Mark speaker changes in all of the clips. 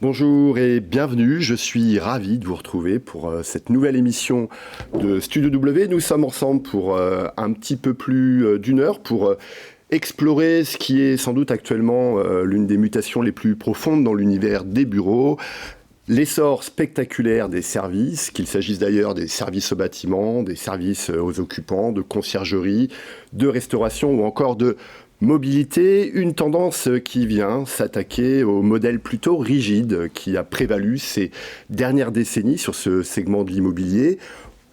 Speaker 1: Bonjour et bienvenue, je suis ravi de vous retrouver pour cette nouvelle émission de Studio W. Nous sommes ensemble pour un petit peu plus d'une heure pour explorer ce qui est sans doute actuellement l'une des mutations les plus profondes dans l'univers des bureaux. L'essor spectaculaire des services, qu'il s'agisse d'ailleurs des services au bâtiment, des services aux occupants, de conciergerie, de restauration ou encore de mobilité, une tendance qui vient s'attaquer au modèle plutôt rigide qui a prévalu ces dernières décennies sur ce segment de l'immobilier.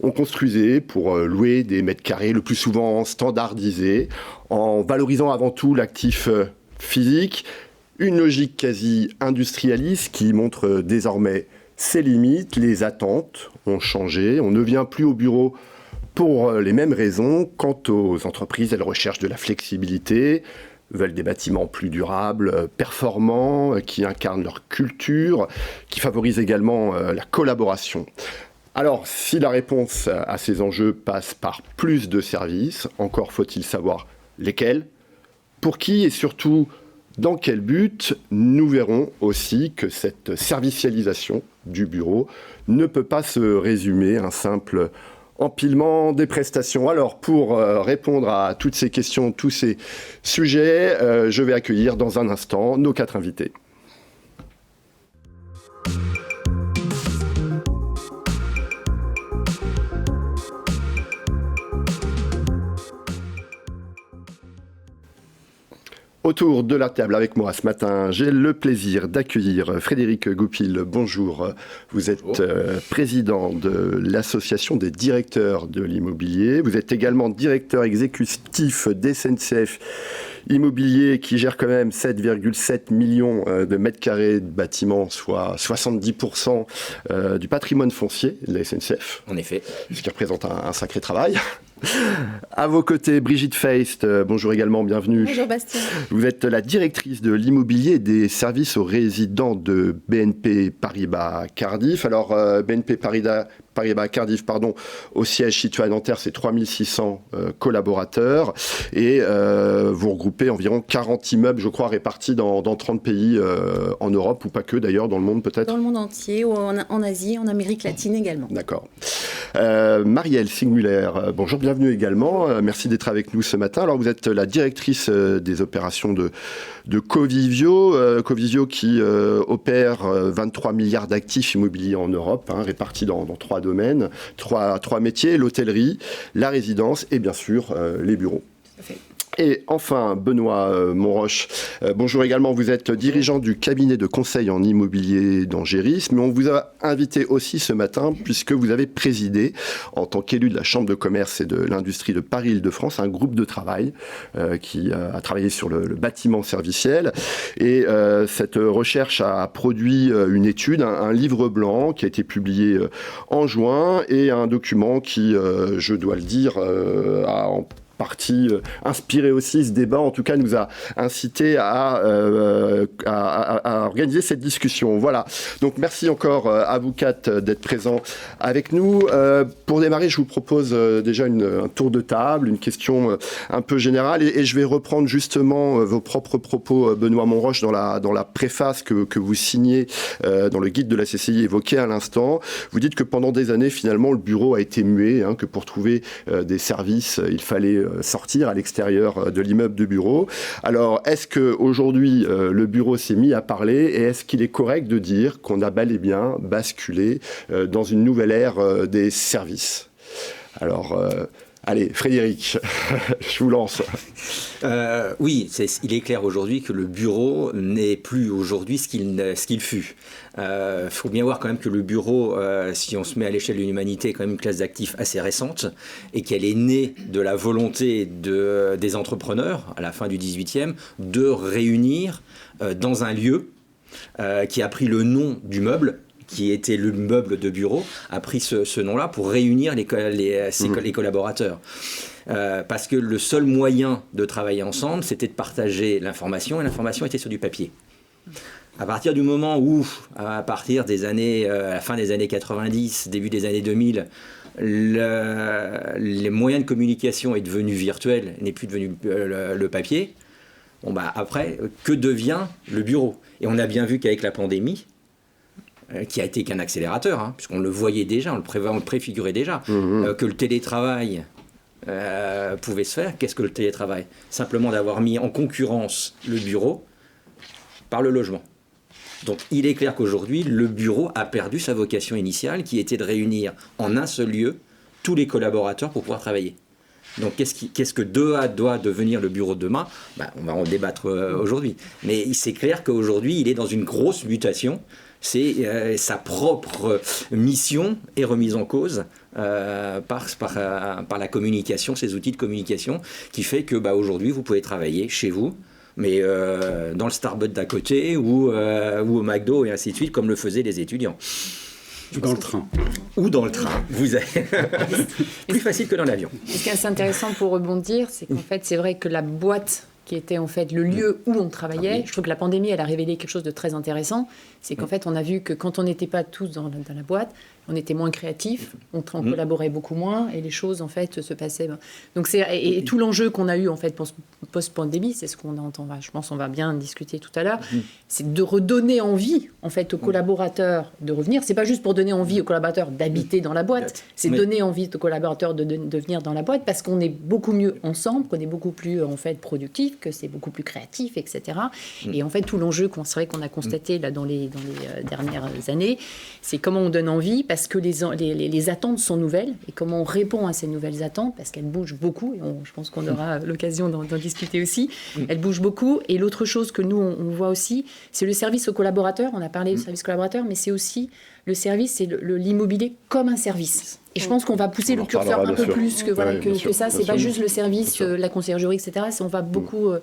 Speaker 1: On construisait pour louer des mètres carrés, le plus souvent standardisés, en valorisant avant tout l'actif physique. Une logique quasi industrialiste qui montre désormais ses limites, les attentes ont changé, on ne vient plus au bureau pour les mêmes raisons. Quant aux entreprises, elles recherchent de la flexibilité, veulent des bâtiments plus durables, performants, qui incarnent leur culture, qui favorisent également la collaboration. Alors, si la réponse à ces enjeux passe par plus de services, encore faut-il savoir lesquels, pour qui et surtout dans quel but. Nous verrons aussi que cette servicialisation du bureau ne peut pas se résumer à un simple empilement des prestations. Alors, pour répondre à toutes ces questions, tous ces sujets, je vais accueillir dans un instant nos 4 invités. Autour de la table avec moi ce matin, j'ai le plaisir d'accueillir Frédéric Goupil. Bonjour, vous êtes président de l'Association des directeurs de l'immobilier. Vous êtes également directeur exécutif d'SNCF Immobilier qui gère quand même 7,7 millions de mètres carrés de bâtiments, soit 70% du patrimoine foncier de la SNCF.
Speaker 2: En effet.
Speaker 1: Ce qui représente un sacré travail. À vos côtés, Brigitte Feist, bonjour également, bienvenue.
Speaker 3: Bonjour Bastien.
Speaker 1: Vous êtes la directrice de l'immobilier et des services aux résidents de BNP Paribas Cardiff. Alors, BNP Paribas Cardiff, au siège situé à Nanterre, c'est 3600 collaborateurs et vous regroupez environ 40 immeubles, je crois, répartis dans 30 pays en Europe, ou pas que d'ailleurs, dans le monde peut-être.
Speaker 3: Dans le monde entier, ou en Asie, en Amérique latine également.
Speaker 1: D'accord. Marielle Sigmuller, bonjour, bienvenue également. Merci d'être avec nous ce matin. Alors, vous êtes la directrice des opérations de Covivio. Covivio qui opère 23 milliards d'actifs immobiliers en Europe, répartis dans 3 domaines, 3 métiers, l'hôtellerie, la résidence et bien sûr les bureaux.
Speaker 3: Tout à fait.
Speaker 1: Et enfin, Benoît Monroche, bonjour également, vous êtes dirigeant du cabinet de conseil en immobilier d'Angéris, mais on vous a invité aussi ce matin puisque vous avez présidé, en tant qu'élu de la Chambre de commerce et de l'industrie de Paris-Île-de-France, un groupe de travail qui a travaillé sur le bâtiment serviciel. Et cette recherche a produit une étude, un livre blanc qui a été publié en juin et un document qui, je dois le dire, a en partie inspiré aussi ce débat, en tout cas nous a incité à organiser cette discussion. Voilà, donc merci encore à vous 4 d'être présents avec nous. Pour démarrer, je vous propose déjà un tour de table, une question un peu générale, et je vais reprendre justement vos propres propos, Benoît Monroche, dans la préface que vous signez dans le guide de la CCI évoqué à l'instant. Vous dites que pendant des années, finalement, le bureau a été muet, que pour trouver des services, il fallait sortir à l'extérieur de l'immeuble de bureau. Alors, est-ce qu'aujourd'hui, le bureau s'est mis à parler et est-ce qu'il est correct de dire qu'on a bel et bien basculé dans une nouvelle ère des services ? Alors, allez, Frédéric, je vous lance.
Speaker 2: Oui, il est clair aujourd'hui que le bureau n'est plus aujourd'hui ce qu'il fut. Faut bien voir quand même que le bureau, si on se met à l'échelle de l'humanité, est quand même une classe d'actifs assez récente et qu'elle est née de la volonté des entrepreneurs à la fin du 18e de réunir dans un lieu qui a pris le nom du meuble, qui était le meuble de bureau, a pris ce nom-là pour réunir les collaborateurs. Parce que le seul moyen de travailler ensemble, c'était de partager l'information, et l'information était sur du papier. À partir du moment où, à partir des années, à la fin des années 90, début des années 2000, les moyens de communication est devenu virtuel, n'est plus devenu le papier, après, que devient le bureau ? Et on a bien vu qu'avec la pandémie, qui a été qu'un accélérateur, hein, puisqu'on le voyait déjà, on le préfigurait déjà, que le télétravail pouvait se faire. Qu'est-ce que le télétravail? Simplement d'avoir mis en concurrence le bureau par le logement. Donc il est clair qu'aujourd'hui, le bureau a perdu sa vocation initiale, qui était de réunir en un seul lieu tous les collaborateurs pour pouvoir travailler. Donc qu'est-ce que 2A doit devenir le bureau de demain? On va en débattre aujourd'hui. Mais c'est clair qu'aujourd'hui, il est dans une grosse mutation. C'est sa propre mission est remise en cause par la communication, ces outils de communication, qui fait que aujourd'hui, vous pouvez travailler chez vous, mais dans le Starbucks d'à côté ou au McDo et ainsi de suite, comme le faisaient les étudiants.
Speaker 4: Ou dans le train.
Speaker 2: Ou dans le train. Vous avez plus facile que dans l'avion.
Speaker 5: Ce qui est assez intéressant pour rebondir, c'est qu'en fait, c'est vrai que la boîte qui était en fait le lieu où on travaillait, je trouve que la pandémie, elle a révélé quelque chose de très intéressant. C'est qu'en fait, on a vu que quand on n'était pas tous dans la boîte, on était moins créatifs, on collaborait beaucoup moins et les choses en fait se passaient. Donc et tout l'enjeu qu'on a eu en fait post-pandémie, c'est ce qu'on entend. Je pense qu'on va bien discuter tout à l'heure, c'est de redonner envie en fait aux collaborateurs de revenir. C'est pas juste pour donner envie aux collaborateurs d'habiter dans la boîte, c'est donner envie aux collaborateurs de venir dans la boîte parce qu'on est beaucoup mieux ensemble, qu'on est beaucoup plus en fait productif, que c'est beaucoup plus créatif, etc. Et en fait tout l'enjeu qu'on a constaté là dans les dernières années, c'est comment on donne envie. Parce que les attentes sont nouvelles et comment on répond à ces nouvelles attentes, parce qu'elles bougent beaucoup, et je pense qu'on aura l'occasion d'en discuter aussi, elles bougent beaucoup. Et l'autre chose que nous, on voit aussi, c'est le service aux collaborateurs. On a parlé du service collaborateur, mais c'est aussi le service, c'est l'immobilier comme un service. Et je pense qu'on va pousser le curseur un peu plus que ça. C'est pas juste le service, la conciergerie, etc. On va beaucoup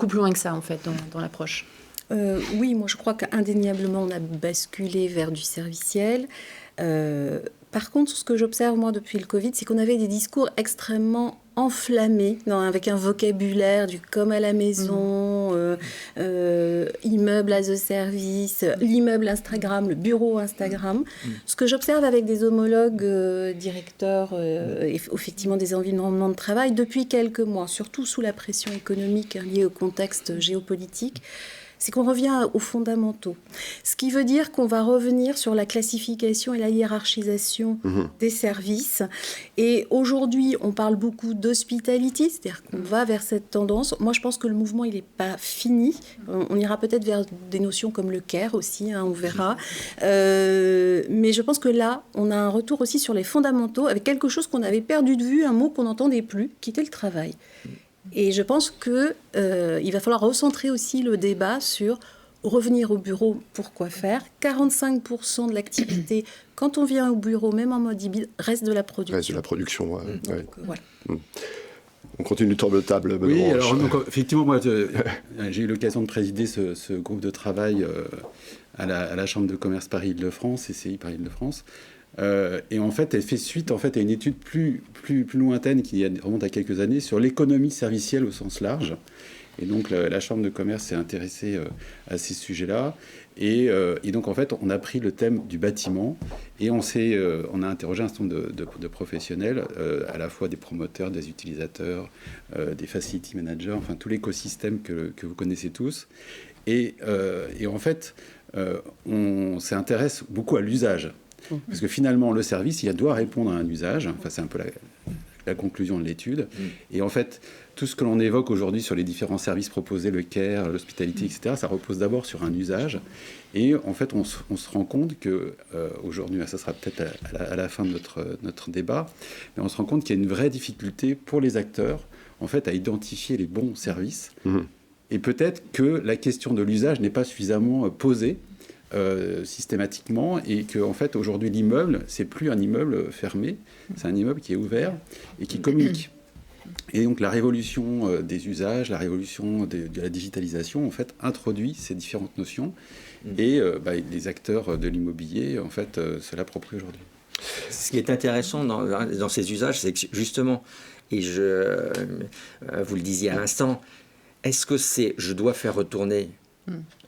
Speaker 5: plus loin que ça, en fait, dans l'approche.
Speaker 3: Oui, moi je crois qu'indéniablement on a basculé vers du serviciel. Par contre, ce que j'observe moi depuis le Covid, c'est qu'on avait des discours extrêmement enflammés, avec un vocabulaire du comme à la maison, immeuble as a service, l'immeuble Instagram, le bureau Instagram. Ce que j'observe avec des homologues directeurs, effectivement des environnements de travail, depuis quelques mois, surtout sous la pression économique liée au contexte géopolitique, c'est qu'on revient aux fondamentaux. Ce qui veut dire qu'on va revenir sur la classification et la hiérarchisation des services. Et aujourd'hui, on parle beaucoup d'hospitality, c'est-à-dire qu'on va vers cette tendance. Moi, je pense que le mouvement, il n'est pas fini. On ira peut-être vers des notions comme le care aussi, on verra. Mais je pense que là, on a un retour aussi sur les fondamentaux, avec quelque chose qu'on avait perdu de vue, un mot qu'on n'entendait plus, qui était le travail. Et je pense qu'il va falloir recentrer aussi le débat sur revenir au bureau, pourquoi faire. 45% de l'activité, quand on vient au bureau, même en mode hybride, reste de la production.
Speaker 1: Reste de la production,
Speaker 3: Donc, voilà.
Speaker 1: On continue le tour de table.
Speaker 4: Oui, alors donc, effectivement, moi, j'ai eu l'occasion de présider ce groupe de travail à la Chambre de commerce Paris-Île-de-France, CCI Paris-Île-de-France. Et en fait, elle fait suite à une étude plus lointaine qui remonte à quelques années sur l'économie servicielle au sens large. Et donc, la Chambre de commerce s'est intéressée à ces sujets-là. Et donc, en fait, on a pris le thème du bâtiment et on a interrogé un certain nombre de professionnels, à la fois des promoteurs, des utilisateurs, des facility managers, enfin tout l'écosystème que vous connaissez tous. Et en fait, on s'intéresse beaucoup à l'usage. Parce que finalement, le service, il doit répondre à un usage. Enfin, c'est un peu la conclusion de l'étude. Et en fait, tout ce que l'on évoque aujourd'hui sur les différents services proposés, le care, l'hospitality, etc., ça repose d'abord sur un usage. Et en fait, on se rend compte qu'aujourd'hui, ça sera peut-être à la fin de notre débat, mais on se rend compte qu'il y a une vraie difficulté pour les acteurs, en fait, à identifier les bons services. Et peut-être que la question de l'usage n'est pas suffisamment posée systématiquement, et que en fait aujourd'hui l'immeuble, c'est plus un immeuble fermé, c'est un immeuble qui est ouvert et qui communique. Et donc la révolution des usages, la révolution de la digitalisation en fait introduit ces différentes notions, et les acteurs de l'immobilier en fait se l'approprient aujourd'hui.
Speaker 2: Ce qui est intéressant dans ces usages, c'est que justement, et vous le disiez à l'instant, est-ce que je dois faire retourner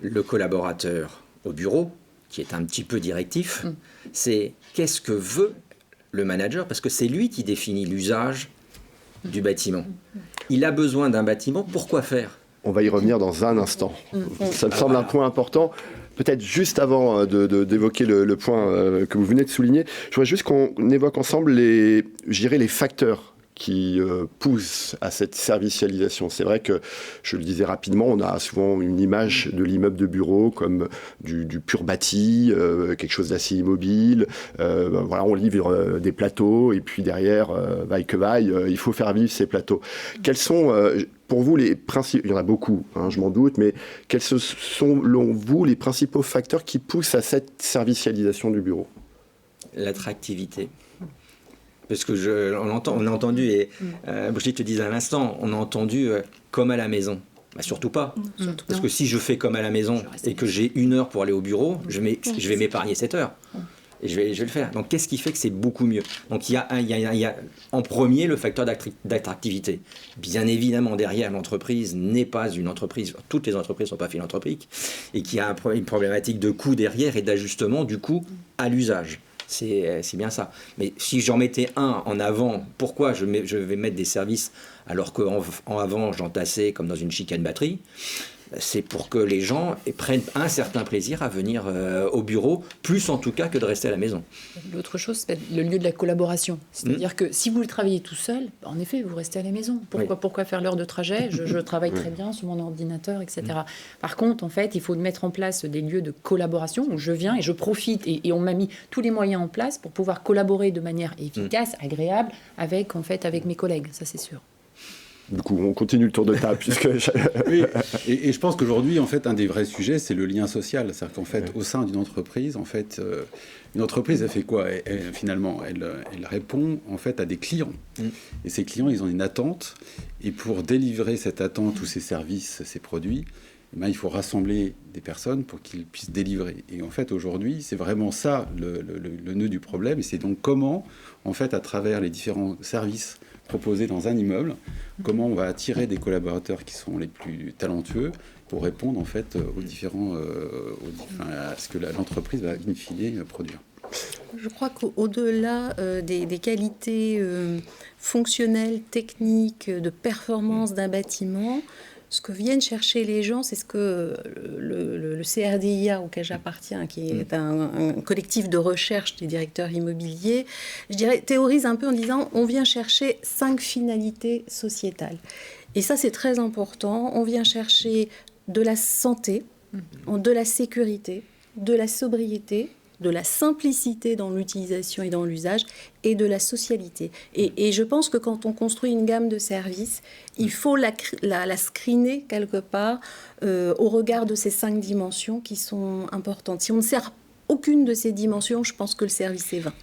Speaker 2: le collaborateur au bureau, qui est un petit peu directif, c'est qu'est-ce que veut le manager, parce que c'est lui qui définit l'usage du bâtiment. Il a besoin d'un bâtiment, pourquoi faire ?
Speaker 1: On va y revenir dans un instant. Ça me semble un point important. Peut-être juste avant d'évoquer le point que vous venez de souligner, je voudrais juste qu'on évoque ensemble les facteurs qui poussent à cette servicialisation. C'est vrai que, je le disais rapidement, on a souvent une image de l'immeuble de bureau comme du pur bâti, quelque chose d'assez immobile. Voilà, on livre des plateaux et puis derrière, vaille que vaille, il faut faire vivre ces plateaux. Quels sont... pour vous, les principes, il y en a beaucoup, je m'en doute, mais quels sont, selon vous, les principaux facteurs qui poussent à cette servicialisation du bureau ?
Speaker 2: L'attractivité. Parce que on a entendu, et Brigitte te disait à l'instant, on a entendu comme à la maison. Bah, surtout pas. Parce que si je fais comme à la maison et que j'ai 1 heure pour aller au bureau, je vais m'épargner 7 heures. Et je vais le faire. Donc qu'est-ce qui fait que c'est beaucoup mieux ? Donc il y a en premier le facteur d'attractivité. Bien évidemment, derrière, l'entreprise n'est pas une entreprise, toutes les entreprises ne sont pas philanthropiques, et qu'il y a une problématique de coût derrière et d'ajustement du coût à l'usage. C'est bien ça. Mais si j'en mettais un en avant, pourquoi je vais mettre des services alors qu'en avant j'entassais comme dans une chicane batterie ? C'est pour que les gens prennent un certain plaisir à venir au bureau, plus en tout cas que de rester à la maison.
Speaker 5: L'autre chose, c'est le lieu de la collaboration. C'est-à-dire que si vous travaillez tout seul, en effet, vous restez à la maison. Pourquoi faire l'heure de trajet ? Je travaille très bien sur mon ordinateur, etc. Par contre, en fait, il faut mettre en place des lieux de collaboration où je viens et je profite. Et on m'a mis tous les moyens en place pour pouvoir collaborer de manière efficace, agréable, avec mes collègues. Ça, c'est sûr.
Speaker 1: Du coup, on continue le tour de table, puisque...
Speaker 4: Oui, et je pense qu'aujourd'hui, en fait, un des vrais sujets, c'est le lien social. C'est-à-dire qu'en fait, au sein d'une entreprise, en fait, une entreprise, elle fait quoi ? Finalement, elle répond, en fait, à des clients. Et ces clients, ils ont une attente. Et pour délivrer cette attente ou ces services, ces produits, il faut rassembler des personnes pour qu'ils puissent délivrer. Et en fait, aujourd'hui, c'est vraiment ça, le nœud du problème. Et c'est donc comment, en fait, à travers les différents services proposés dans un immeuble, comment on va attirer des collaborateurs qui sont les plus talentueux pour répondre en fait aux différents, à ce que l'entreprise va in fine produire.
Speaker 3: Je crois qu'au-delà des qualités fonctionnelles, techniques, de performance d'un bâtiment, ce que viennent chercher les gens, c'est ce que le CRDIA, auquel j'appartiens, qui est un collectif de recherche des directeurs immobiliers, je dirais, théorise un peu en disant on vient chercher 5 finalités sociétales. Et ça, c'est très important. On vient chercher de la santé, de la sécurité, de la sobriété, de la simplicité dans l'utilisation et dans l'usage, et de la socialité. Et je pense que quand on construit une gamme de services, il faut la screener quelque part au regard de ces 5 dimensions qui sont importantes. Si on ne sert aucune de ces dimensions, je pense que le service est vain.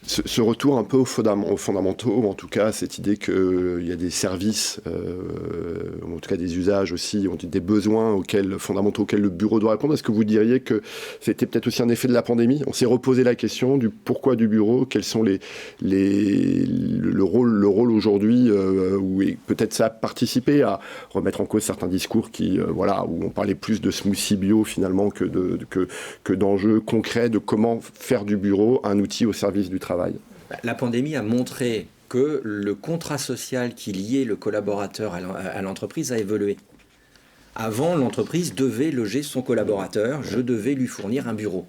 Speaker 1: Ce retour un peu aux fondamentaux, en tout cas cette idée qu'il y a des services, en tout cas des usages aussi, des besoins fondamentaux auxquels le bureau doit répondre. Est-ce que vous diriez que c'était peut-être aussi un effet de la pandémie ? On s'est reposé la question du pourquoi du bureau, quels sont le rôle aujourd'hui, où peut-être ça a participé à remettre en cause certains discours où on parlait plus de smoothie bio finalement que d'enjeux concrets de comment faire du bureau un outil au service du travail.
Speaker 2: La pandémie a montré que le contrat social qui liait le collaborateur à l'entreprise a évolué. Avant, l'entreprise devait loger son collaborateur, je devais lui fournir un bureau.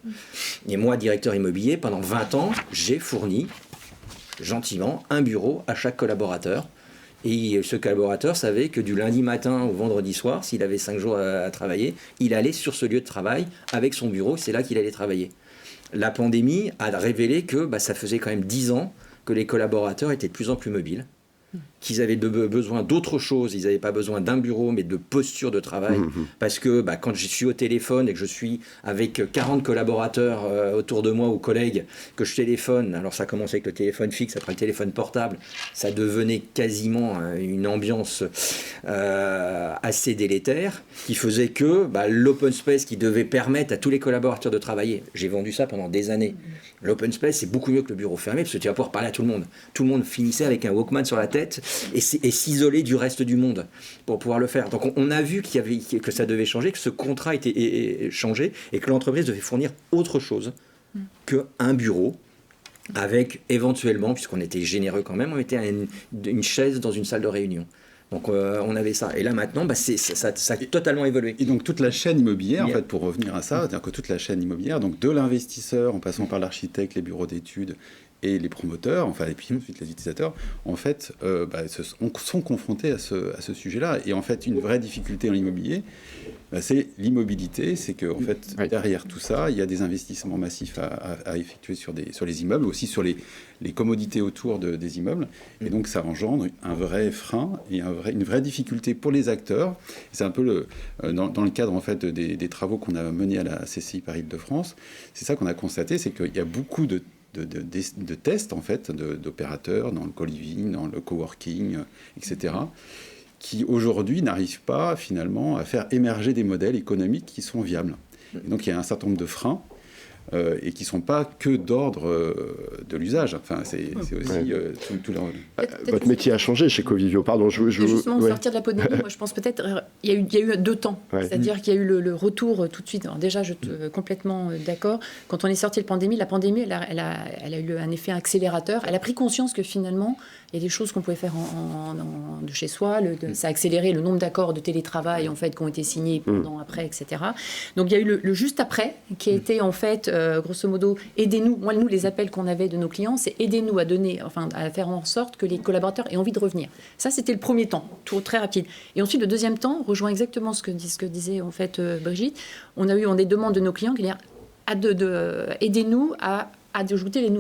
Speaker 2: Et moi, directeur immobilier, pendant 20 ans, j'ai fourni gentiment un bureau à chaque collaborateur. Et ce collaborateur savait que du lundi matin au vendredi soir, s'il avait 5 jours à travailler, il allait sur ce lieu de travail avec son bureau, c'est là qu'il allait travailler. La pandémie a révélé que ça faisait quand même 10 ans que les collaborateurs étaient de plus en plus mobiles, qu'ils avaient besoin d'autre chose, ils n'avaient pas besoin d'un bureau, mais de posture de travail. Parce que quand je suis au téléphone et que je suis avec 40 collaborateurs autour de moi ou collègues, que je téléphone, alors ça commence avec le téléphone fixe, après le téléphone portable, ça devenait quasiment une ambiance assez délétère, qui faisait que l'open space qui devait permettre à tous les collaborateurs de travailler, j'ai vendu ça pendant des années. L'open space, c'est beaucoup mieux que le bureau fermé, parce que tu vas pouvoir parler à tout le monde. Tout le monde finissait avec un Walkman sur la tête et s'isoler du reste du monde pour pouvoir le faire. Donc on a vu que ça devait changer, que ce contrat était changé et que l'entreprise devait fournir autre chose qu'un bureau avec éventuellement, puisqu'on était généreux quand même, on mettait une chaise dans une salle de réunion. Donc on avait ça. Et là maintenant, ça a totalement évolué.
Speaker 4: Et donc toute la chaîne immobilière, en fait, pour revenir à ça, c'est-à-dire que toute la chaîne immobilière, donc de l'investisseur, en passant par l'architecte, les bureaux d'études et les promoteurs, enfin, et puis ensuite les utilisateurs, en fait, sont confrontés à ce sujet-là. Et en fait, une vraie difficulté dans l'immobilier, c'est l'immobilité, c'est qu'en fait, derrière tout ça, il y a des investissements massifs à effectuer sur les immeubles, aussi sur les commodités autour des immeubles. Et donc, ça engendre un vrai frein et une vraie difficulté pour les acteurs. C'est un peu dans le cadre, en fait, des travaux qu'on a menés à la CCI Paris-Île-de-France. C'est ça qu'on a constaté, c'est qu'il y a beaucoup de tests, en fait, d'opérateurs dans le co-living, dans le coworking, etc., qui aujourd'hui n'arrivent pas finalement à faire émerger des modèles économiques qui sont viables. Et donc il y a un certain nombre de freins et qui ne sont pas que d'ordre de l'usage. Enfin, c'est aussi tout leur...
Speaker 1: Votre métier a changé chez Covivio, pardon.
Speaker 5: Justement, sortir de la pandémie, moi je pense peut-être, il y a eu 2 temps. C'est-à-dire qu'il y a eu le retour tout de suite. Alors déjà, je suis complètement d'accord. Quand on est sorti de la pandémie, elle a eu un effet accélérateur. Elle a pris conscience que finalement, il y a des choses qu'on pouvait faire de chez soi. Ça a accéléré le nombre d'accords de télétravail en fait, qui ont été signés pendant, après, etc. Donc il y a eu le juste après, qui a été en fait, grosso modo, aidez-nous. Moi, nous, les appels qu'on avait de nos clients, c'est aidez-nous à faire en sorte que les collaborateurs aient envie de revenir. Ça, c'était le premier temps, très rapide. Et ensuite, le deuxième temps rejoint exactement ce que disait en fait Brigitte. On a eu des demandes de nos clients qui disaient aidez-nous à ajouter les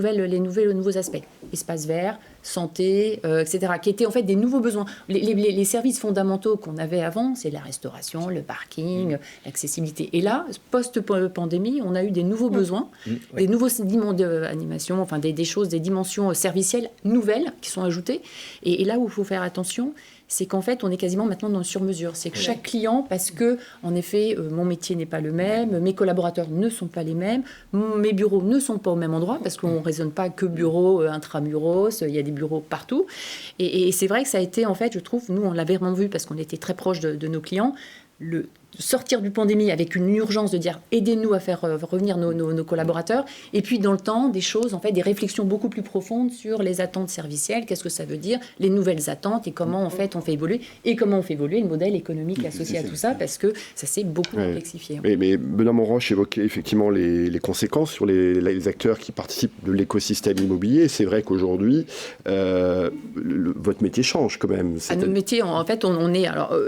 Speaker 5: nouveaux aspects. Espace vert, santé, etc., qui étaient en fait des nouveaux besoins. Les services fondamentaux qu'on avait avant, c'est la restauration, le parking, l'accessibilité. Et là, post-pandémie, on a eu des nouveaux besoins, des nouveaux dimensions d'animation, enfin des choses, des dimensions servicielles nouvelles qui sont ajoutées. Et là où il faut faire attention, c'est qu'en fait, on est quasiment maintenant dans le sur-mesure. C'est que chaque client, parce que, en effet, mon métier n'est pas le même, mes collaborateurs ne sont pas les mêmes, mes bureaux ne sont pas au même endroit, parce qu'on ne raisonne pas que bureaux intramuros, il y a des bureaux partout. Et c'est vrai que ça a été, en fait, je trouve, nous, on l'avait vraiment vu, parce qu'on était très proches de nos clients, sortir du pandémie avec une urgence de dire aidez-nous à faire revenir nos collaborateurs, et puis dans le temps des choses, en fait des réflexions beaucoup plus profondes sur les attentes servicielles, qu'est-ce que ça veut dire, les nouvelles attentes et comment en fait on fait évoluer le modèle économique associé à tout ça, parce que ça s'est beaucoup complexifié.
Speaker 1: Mais Benoît Monroche évoquait effectivement les conséquences sur les acteurs qui participent de l'écosystème immobilier. C'est vrai qu'aujourd'hui votre métier change quand même.
Speaker 5: Notre métier, en fait, on est,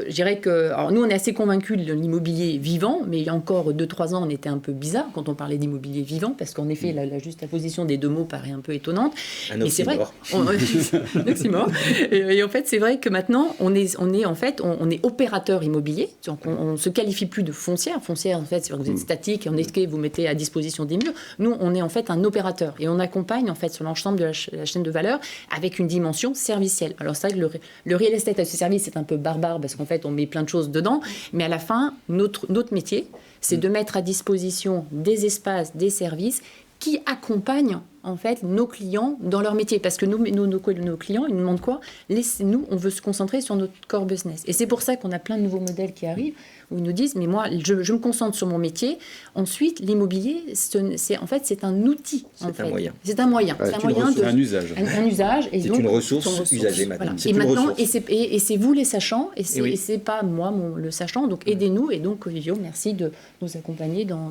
Speaker 5: je dirais que, nous on est assez convaincus de l'immobilier vivant, mais il y a encore 2-3 ans, on était un peu bizarre quand on parlait d'immobilier vivant, parce qu'en effet, la juxtaposition des 2 mots paraît un peu étonnante.
Speaker 2: Un oxymore.
Speaker 5: Et en fait, c'est vrai que maintenant, on est opérateur immobilier, donc on ne se qualifie plus de foncière. Foncière, en fait, c'est vous êtes statique, et en effet, vous mettez à disposition des murs. Nous, on est en fait un opérateur, et on accompagne en fait sur l'ensemble de la chaîne de valeur avec une dimension servicielle. Alors c'est vrai que le real estate à ce service, c'est un peu barbare, parce qu'en fait, on met plein de choses dedans, mais à la fin, notre métier, c'est de mettre à disposition des espaces, des services qui accompagnent en fait nos clients dans leur métier, parce que nos clients, ils nous demandent quoi ? Nous, on veut se concentrer sur notre core business, et c'est pour ça qu'on a plein de nouveaux modèles qui arrivent où ils nous disent mais moi je me concentre sur mon métier. Ensuite, l'immobilier, c'est un outil. C'est un moyen. C'est un moyen.
Speaker 4: C'est un usage.
Speaker 5: Un usage. Et
Speaker 2: c'est
Speaker 5: donc,
Speaker 2: une ressource usagée maintenant.
Speaker 5: Voilà. Et c'est vous les sachants, et c'est pas moi le sachant. Donc aidez-nous, et donc Covivio, merci de nous accompagner dans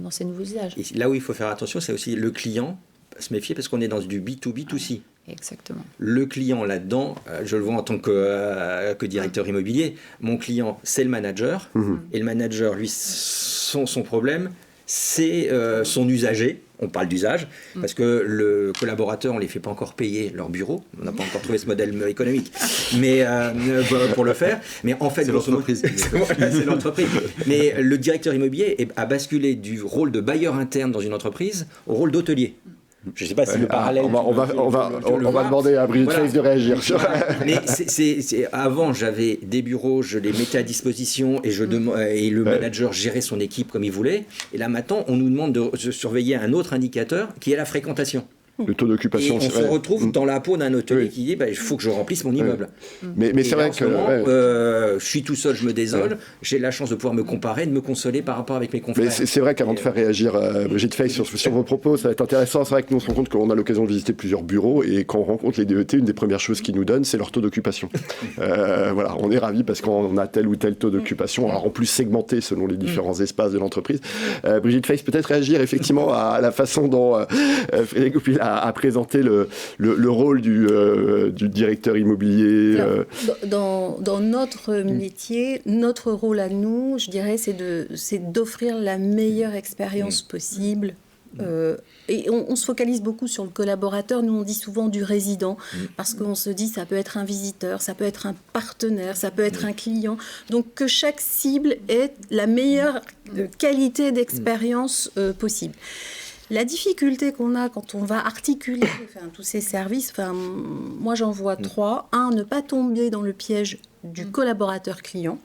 Speaker 5: ces nouveaux usages.
Speaker 2: Et là où il faut faire attention, c'est aussi le client. Se méfier, parce qu'on est dans du B2B2C.
Speaker 5: Exactement.
Speaker 2: Le client là-dedans, je le vois en tant que directeur immobilier, mon client, c'est le manager, et le manager, lui, son problème, c'est son usager. On parle d'usage, parce que le collaborateur, on ne les fait pas encore payer leur bureau. On n'a pas encore trouvé ce modèle économique mais, pour le faire. Mais en fait,
Speaker 4: c'est l'entreprise.
Speaker 2: C'est l'entreprise. Mais le directeur immobilier a basculé du rôle de bailleur interne dans une entreprise au rôle d'hôtelier. Je ne sais pas si le parallèle...
Speaker 1: On va demander à Brigitte Face de réagir.
Speaker 2: Mais avant, j'avais des bureaux, je les mettais à disposition, et le manager gérait son équipe comme il voulait. Et là, maintenant, on nous demande de surveiller un autre indicateur qui est la fréquentation.
Speaker 1: Le taux d'occupation.
Speaker 2: Et on se retrouve dans la peau d'un hôtelier qui dit il faut que je remplisse mon immeuble.
Speaker 1: Mais c'est vrai que
Speaker 2: je suis tout seul, je me désole. J'ai la chance de pouvoir me comparer, de me consoler par rapport avec mes confrères.
Speaker 1: Mais c'est vrai qu'avant de faire réagir Brigitte Fay sur vos propos, ça va être intéressant. C'est vrai que nous on se rend compte qu'on a l'occasion de visiter plusieurs bureaux et quand on rencontre les DET, une des premières choses qu'ils nous donnent, c'est leur taux d'occupation. Voilà, on est ravis parce qu'on a tel ou tel taux d'occupation, alors en plus segmenté selon les différents espaces de l'entreprise. Brigitte Fay, peut-être réagir effectivement à la façon dont Frédéric Goupil a présenté le rôle du directeur immobilier.
Speaker 3: Dans notre métier, notre rôle à nous, je dirais, c'est d'offrir la meilleure expérience possible. Et on se focalise beaucoup sur le collaborateur. Nous, on dit souvent du résident, parce qu'on se dit ça peut être un visiteur, ça peut être un partenaire, ça peut être un client. Donc, que chaque cible ait la meilleure qualité d'expérience possible. La difficulté qu'on a quand on va articuler tous ces services, moi j'en vois 3. 1, ne pas tomber dans le piège du collaborateur client.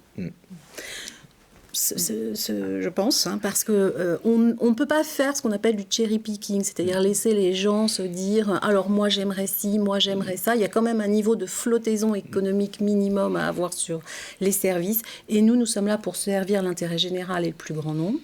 Speaker 3: Je pense, parce que on ne peut pas faire ce qu'on appelle du cherry picking, c'est-à-dire laisser les gens se dire alors moi j'aimerais ci, moi j'aimerais ça. Il y a quand même un niveau de flottaison économique minimum à avoir sur les services, et nous sommes là pour servir l'intérêt général et le plus grand nombre.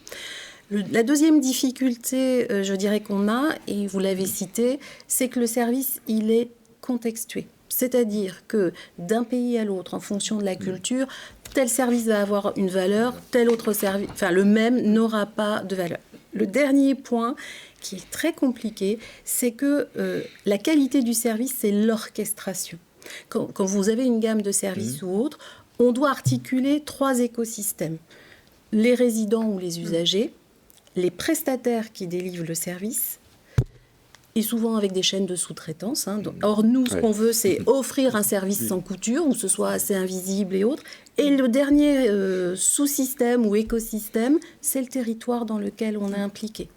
Speaker 3: La deuxième difficulté, je dirais qu'on a, et vous l'avez cité, c'est que le service, il est contextué. C'est-à-dire que d'un pays à l'autre, en fonction de la culture, tel service va avoir une valeur, tel autre service, le même n'aura pas de valeur. Le dernier point, qui est très compliqué, c'est que la qualité du service, c'est l'orchestration. Quand vous avez une gamme de services ou autre, on doit articuler 3 écosystèmes. Les résidents ou les usagers, les prestataires qui délivrent le service, et souvent avec des chaînes de sous-traitance. Or, nous, ce qu'on veut, c'est offrir un service sans couture, où ce soit assez invisible et autres. Et le dernier sous-système ou écosystème, c'est le territoire dans lequel on est impliqué.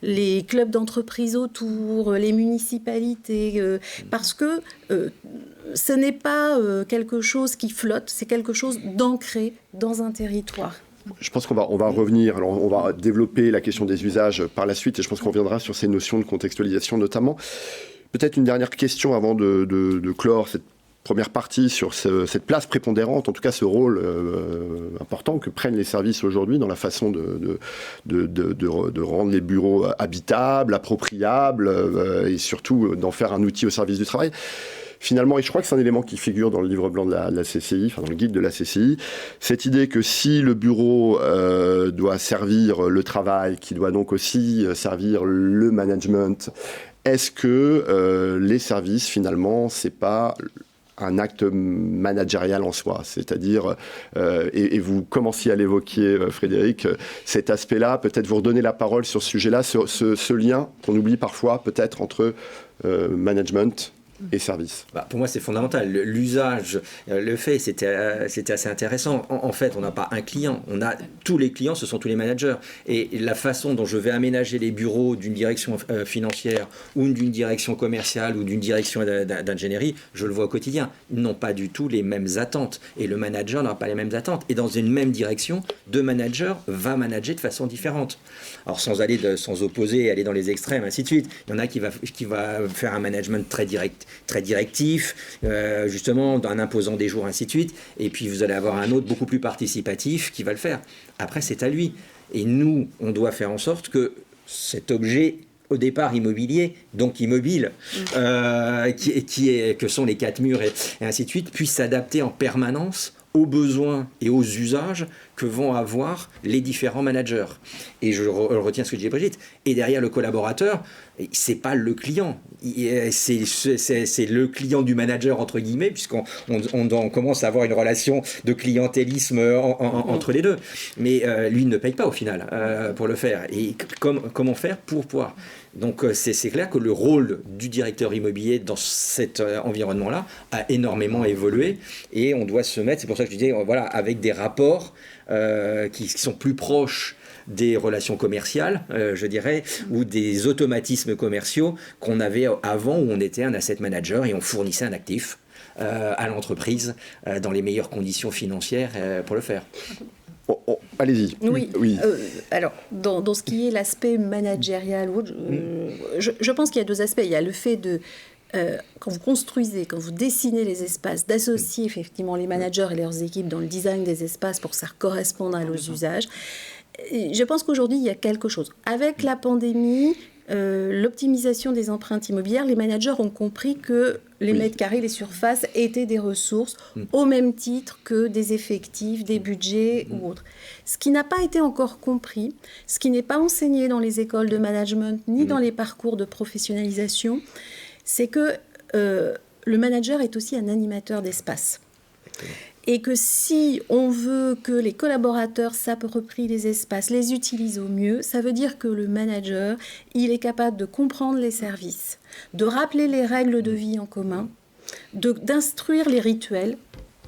Speaker 3: Les clubs d'entreprise autour, les municipalités, parce que ce n'est pas quelque chose qui flotte, c'est quelque chose d'ancré dans un territoire.
Speaker 1: Je pense qu'on va revenir, alors on va développer la question des usages par la suite, et je pense qu'on reviendra sur ces notions de contextualisation notamment. Peut-être une dernière question avant de clore cette première partie sur cette place prépondérante, en tout cas ce rôle important que prennent les services aujourd'hui dans la façon de rendre les bureaux habitables, appropriables, et surtout d'en faire un outil au service du travail. Finalement, et je crois que c'est un élément qui figure dans le livre blanc de la CCI, dans le guide de la CCI, cette idée que si le bureau doit servir le travail, qui doit donc aussi servir le management, est-ce que les services, finalement, c'est pas un acte managérial en soi, c'est-à-dire, et vous commenciez à l'évoquer, Frédéric, cet aspect-là, peut-être vous redonner la parole sur ce sujet-là, sur ce lien qu'on oublie parfois, peut-être, entre management et service.
Speaker 2: Pour moi, c'est fondamental. L'usage, le fait, c'était assez intéressant. En fait, on n'a pas un client. On a tous les clients, ce sont tous les managers. Et la façon dont je vais aménager les bureaux d'une direction financière ou d'une direction commerciale ou d'une direction d'ingénierie, je le vois au quotidien. Ils n'ont pas du tout les mêmes attentes. Et le manager n'aura pas les mêmes attentes. Et dans une même direction, 2 managers vont manager de façon différente. Alors, sans opposer, aller dans les extrêmes, ainsi de suite. Il y en a qui va faire un management très directif, justement, en imposant des jours, ainsi de suite. Et puis, vous allez avoir un autre beaucoup plus participatif qui va le faire. Après, c'est à lui. Et nous, on doit faire en sorte que cet objet, au départ immobilier, donc immobile, que sont les 4 murs et ainsi de suite, puisse s'adapter en permanence aux besoins et aux usages que vont avoir les différents managers. Et je retiens ce que disait Brigitte. Et derrière le collaborateur, c'est pas le client, c'est le client du manager entre guillemets, puisqu'on commence à avoir une relation de clientélisme entre les deux. Mais lui ne paye pas au final pour le faire. Et comment faire pour pouvoir. Donc c'est clair que le rôle du directeur immobilier dans cet environnement-là a énormément évolué et on doit se mettre, c'est pour ça que je disais, voilà, avec des rapports qui sont plus proches des relations commerciales, je dirais, ou des automatismes commerciaux qu'on avait avant où on était un asset manager et on fournissait un actif à l'entreprise dans les meilleures conditions financières pour le faire.
Speaker 1: allez-y.
Speaker 3: Oui. Alors, dans ce qui est l'aspect managérial, je pense qu'il y a deux aspects. Il y a le fait de, quand vous construisez, quand vous dessinez les espaces, d'associer effectivement les managers et leurs équipes dans le design des espaces pour que ça corresponde à leurs usages. Et je pense qu'aujourd'hui, il y a quelque chose. Avec la pandémie, l'optimisation des empreintes immobilières, les managers ont compris que les mètres carrés, les surfaces étaient des ressources au même titre que des effectifs, des budgets ou autres. Ce qui n'a pas été encore compris, ce qui n'est pas enseigné dans les écoles de management ni dans les parcours de professionnalisation, c'est que le manager est aussi un animateur d'espace. Et que si on veut que les collaborateurs s'approprient les espaces, les utilisent au mieux, ça veut dire que le manager, il est capable de comprendre les services, de rappeler les règles de vie en commun, d'instruire les rituels.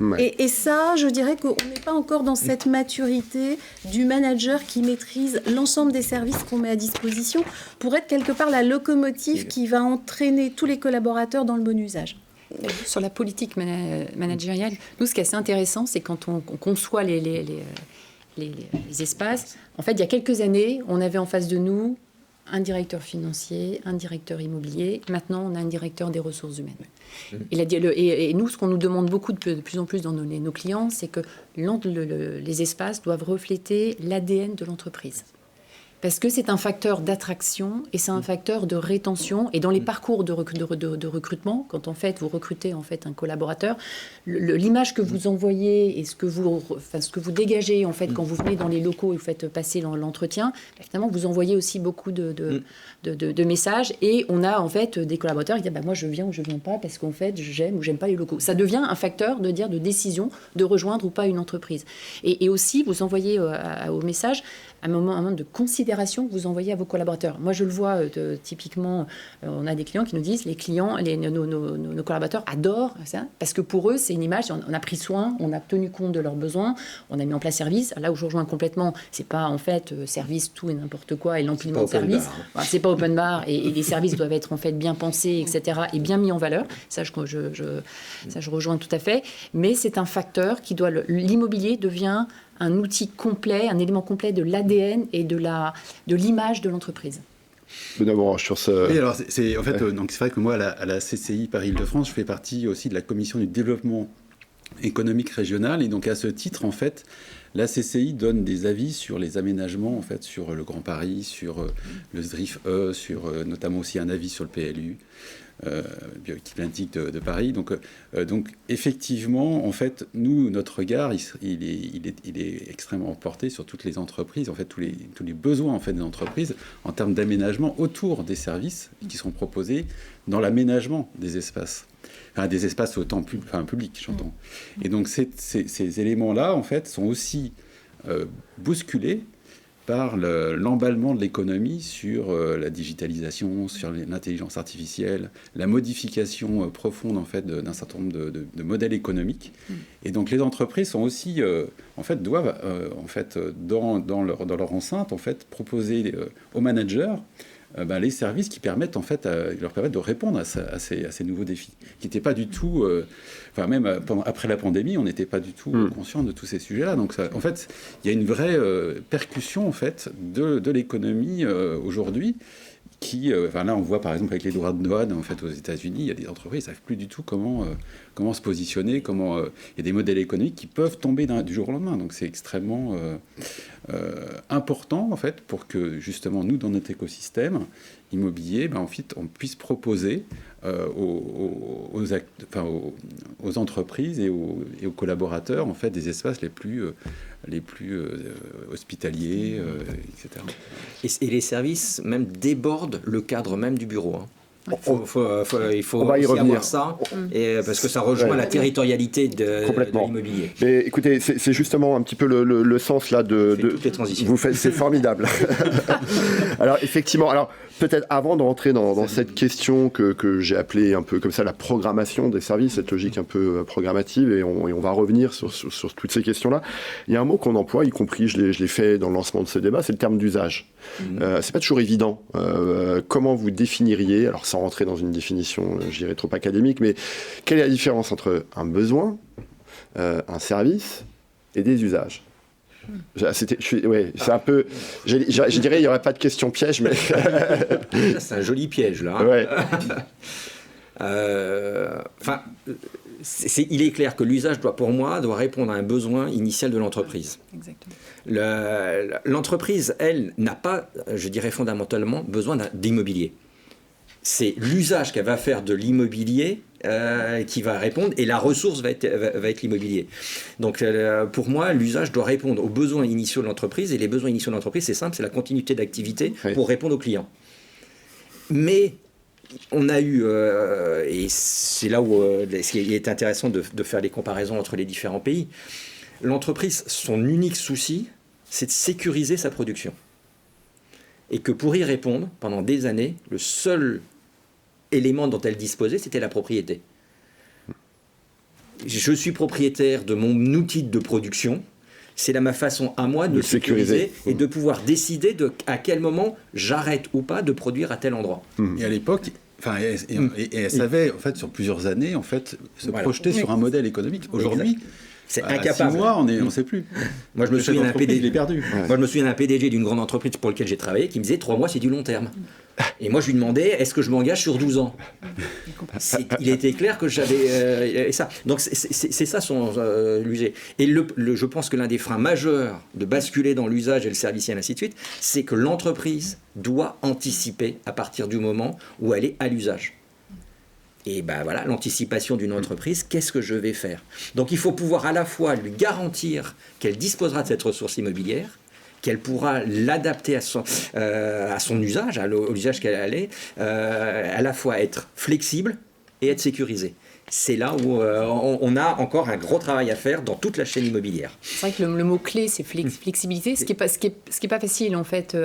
Speaker 3: Ouais. Et ça, je dirais qu'on n'est pas encore dans cette maturité du manager qui maîtrise l'ensemble des services qu'on met à disposition pour être quelque part la locomotive qui va entraîner tous les collaborateurs dans le bon usage.
Speaker 5: Sur la politique managériale, nous, ce qui est assez intéressant, c'est quand on conçoit les espaces. En fait, il y a quelques années, on avait en face de nous un directeur financier, un directeur immobilier. Maintenant, on a un directeur des ressources humaines. Et nous, ce qu'on nous demande beaucoup de plus en plus dans nos clients, c'est que les espaces doivent refléter l'ADN de l'entreprise. Parce que c'est un facteur d'attraction et c'est un facteur de rétention. Et dans les parcours de recrutement, quand en fait vous recrutez en fait un collaborateur, l'image que vous envoyez et ce que vous dégagez en fait quand vous venez dans les locaux et vous faites passer l'entretien, évidemment vous envoyez aussi beaucoup de messages. Et on a en fait des collaborateurs qui disent moi je viens ou je viens pas parce qu'en fait j'aime ou j'aime pas les locaux. Ça devient un facteur de décision de rejoindre ou pas une entreprise. Et aussi vous envoyez au message un moment de considération que vous envoyez à vos collaborateurs. Moi, je le vois typiquement, on a des clients qui nous disent, nos collaborateurs adorent ça, parce que pour eux, c'est une image, on a pris soin, on a tenu compte de leurs besoins, on a mis en place service. Là où je rejoins complètement, c'est pas en fait service tout et n'importe quoi et l'empilement de services. C'est pas open bar et les services doivent être en fait bien pensés, etc. et bien mis en valeur. Ça, je rejoins tout à fait. Mais c'est un facteur qui doit... L'immobilier devient un outil complet, un élément complet de l'ADN et de l'image de l'entreprise.
Speaker 1: Benoît, sur ce...
Speaker 4: Oui, alors donc c'est vrai que moi, à la CCI Paris-Île-de-France, je fais partie aussi de la commission du développement économique régional. Et donc, à ce titre, en fait, la CCI donne des avis sur les aménagements, en fait, sur le Grand Paris, sur le SDRIF-E, sur notamment aussi un avis sur le PLU. Bioéquipe de Paris. Donc effectivement, en fait, nous, notre regard, il est extrêmement porté sur toutes les entreprises, en fait, tous les besoins en fait des entreprises en termes d'aménagement autour des services qui sont proposés dans l'aménagement des espaces. Des espaces au temps public, j'entends. Et donc ces éléments-là, en fait, sont aussi bousculés par l'emballement de l'économie sur la digitalisation, sur l'intelligence artificielle, la modification profonde en fait d'un certain nombre de modèles économiques. Et donc les entreprises sont aussi doivent dans leur enceinte en fait proposer aux managers les services qui permettent leur permettent de répondre à ces nouveaux défis, qui n'étaient pas du tout, même après la pandémie, on n'était pas du tout conscient de tous ces sujets-là. Donc en fait, il y a une vraie percussion en fait de l'économie aujourd'hui. Là, on voit par exemple avec les droits de douane en fait aux États-Unis, il y a des entreprises qui ne savent plus du tout comment se positionner, il y a des modèles économiques qui peuvent tomber du jour au lendemain. Donc c'est extrêmement important en fait pour que justement nous dans notre écosystème immobilier, on puisse proposer aux entreprises et aux collaborateurs en fait des espaces les plus hospitaliers, etc.
Speaker 2: Et les services même débordent le cadre même du bureau. Il faut
Speaker 1: on va y revenir.
Speaker 2: Avoir ça, parce que ça rejoint la territorialité de l'immobilier.
Speaker 1: Mais écoutez, c'est justement un petit peu le sens là de
Speaker 2: toutes les transitions.
Speaker 1: Vous faites, c'est formidable. Alors effectivement, peut-être avant de rentrer dans cette question que j'ai appelée un peu comme ça la programmation des services, cette logique un peu programmative, et on va revenir sur toutes ces questions-là. Il y a un mot qu'on emploie, y compris je l'ai fait dans le lancement de ce débat, c'est le terme d'usage. C'est pas toujours évident. Comment vous définiriez, alors sans rentrer dans une définition, je dirais trop académique, mais quelle est la différence entre un besoin, un service et des usages ? C'est un peu... Je dirais, il n'y aurait pas de question piège, mais...
Speaker 2: C'est un joli piège, là. Hein.
Speaker 1: Ouais.
Speaker 2: Il est clair que l'usage doit répondre à un besoin initial de l'entreprise.
Speaker 5: Exactement.
Speaker 2: L'entreprise, elle, n'a pas, je dirais fondamentalement, besoin d'immobilier. C'est l'usage qu'elle va faire de l'immobilier qui va répondre, et la ressource va être l'immobilier. Donc pour moi, l'usage doit répondre aux besoins initiaux de l'entreprise, et les besoins initiaux de l'entreprise, c'est simple, c'est la continuité d'activité pour répondre aux clients. Mais on a eu, et c'est là où il est intéressant de faire les comparaisons entre les différents pays, l'entreprise, son unique souci, c'est de sécuriser sa production. Et que pour y répondre, pendant des années, le seul élément dont elle disposait, c'était la propriété. Je suis propriétaire de mon outil de production, c'est là ma façon à moi de le sécuriser et de pouvoir décider à quel moment j'arrête ou pas de produire à tel endroit.
Speaker 4: Et à l'époque, elle savait, en fait, sur plusieurs années, en fait, se projeter sur un modèle économique. Aujourd'hui,
Speaker 2: c'est incapable.
Speaker 4: 6 mois, on ne sait plus.
Speaker 2: Moi, je me souviens d'un PDG,
Speaker 4: perdu.
Speaker 2: Moi, je me souviens d'un PDG d'une grande entreprise pour laquelle j'ai travaillé qui me disait 3 mois, c'est du long terme. Et moi, je lui demandais, est-ce que je m'engage sur 12 ans ? Il était clair que j'avais ça. Donc, c'est ça son l'usage. Et je pense que l'un des freins majeurs de basculer dans l'usage et le serviciel, ainsi de suite, c'est que l'entreprise doit anticiper à partir du moment où elle est à l'usage. Et voilà, l'anticipation d'une entreprise, qu'est-ce que je vais faire ? Donc il faut pouvoir à la fois lui garantir qu'elle disposera de cette ressource immobilière, qu'elle pourra l'adapter à son usage, à l'usage qu'elle allait, à la fois être flexible et être sécurisée. C'est là où on a encore un gros travail à faire dans toute la chaîne immobilière.
Speaker 5: C'est vrai que le mot-clé, c'est flexibilité, ce qui est pas facile, en fait.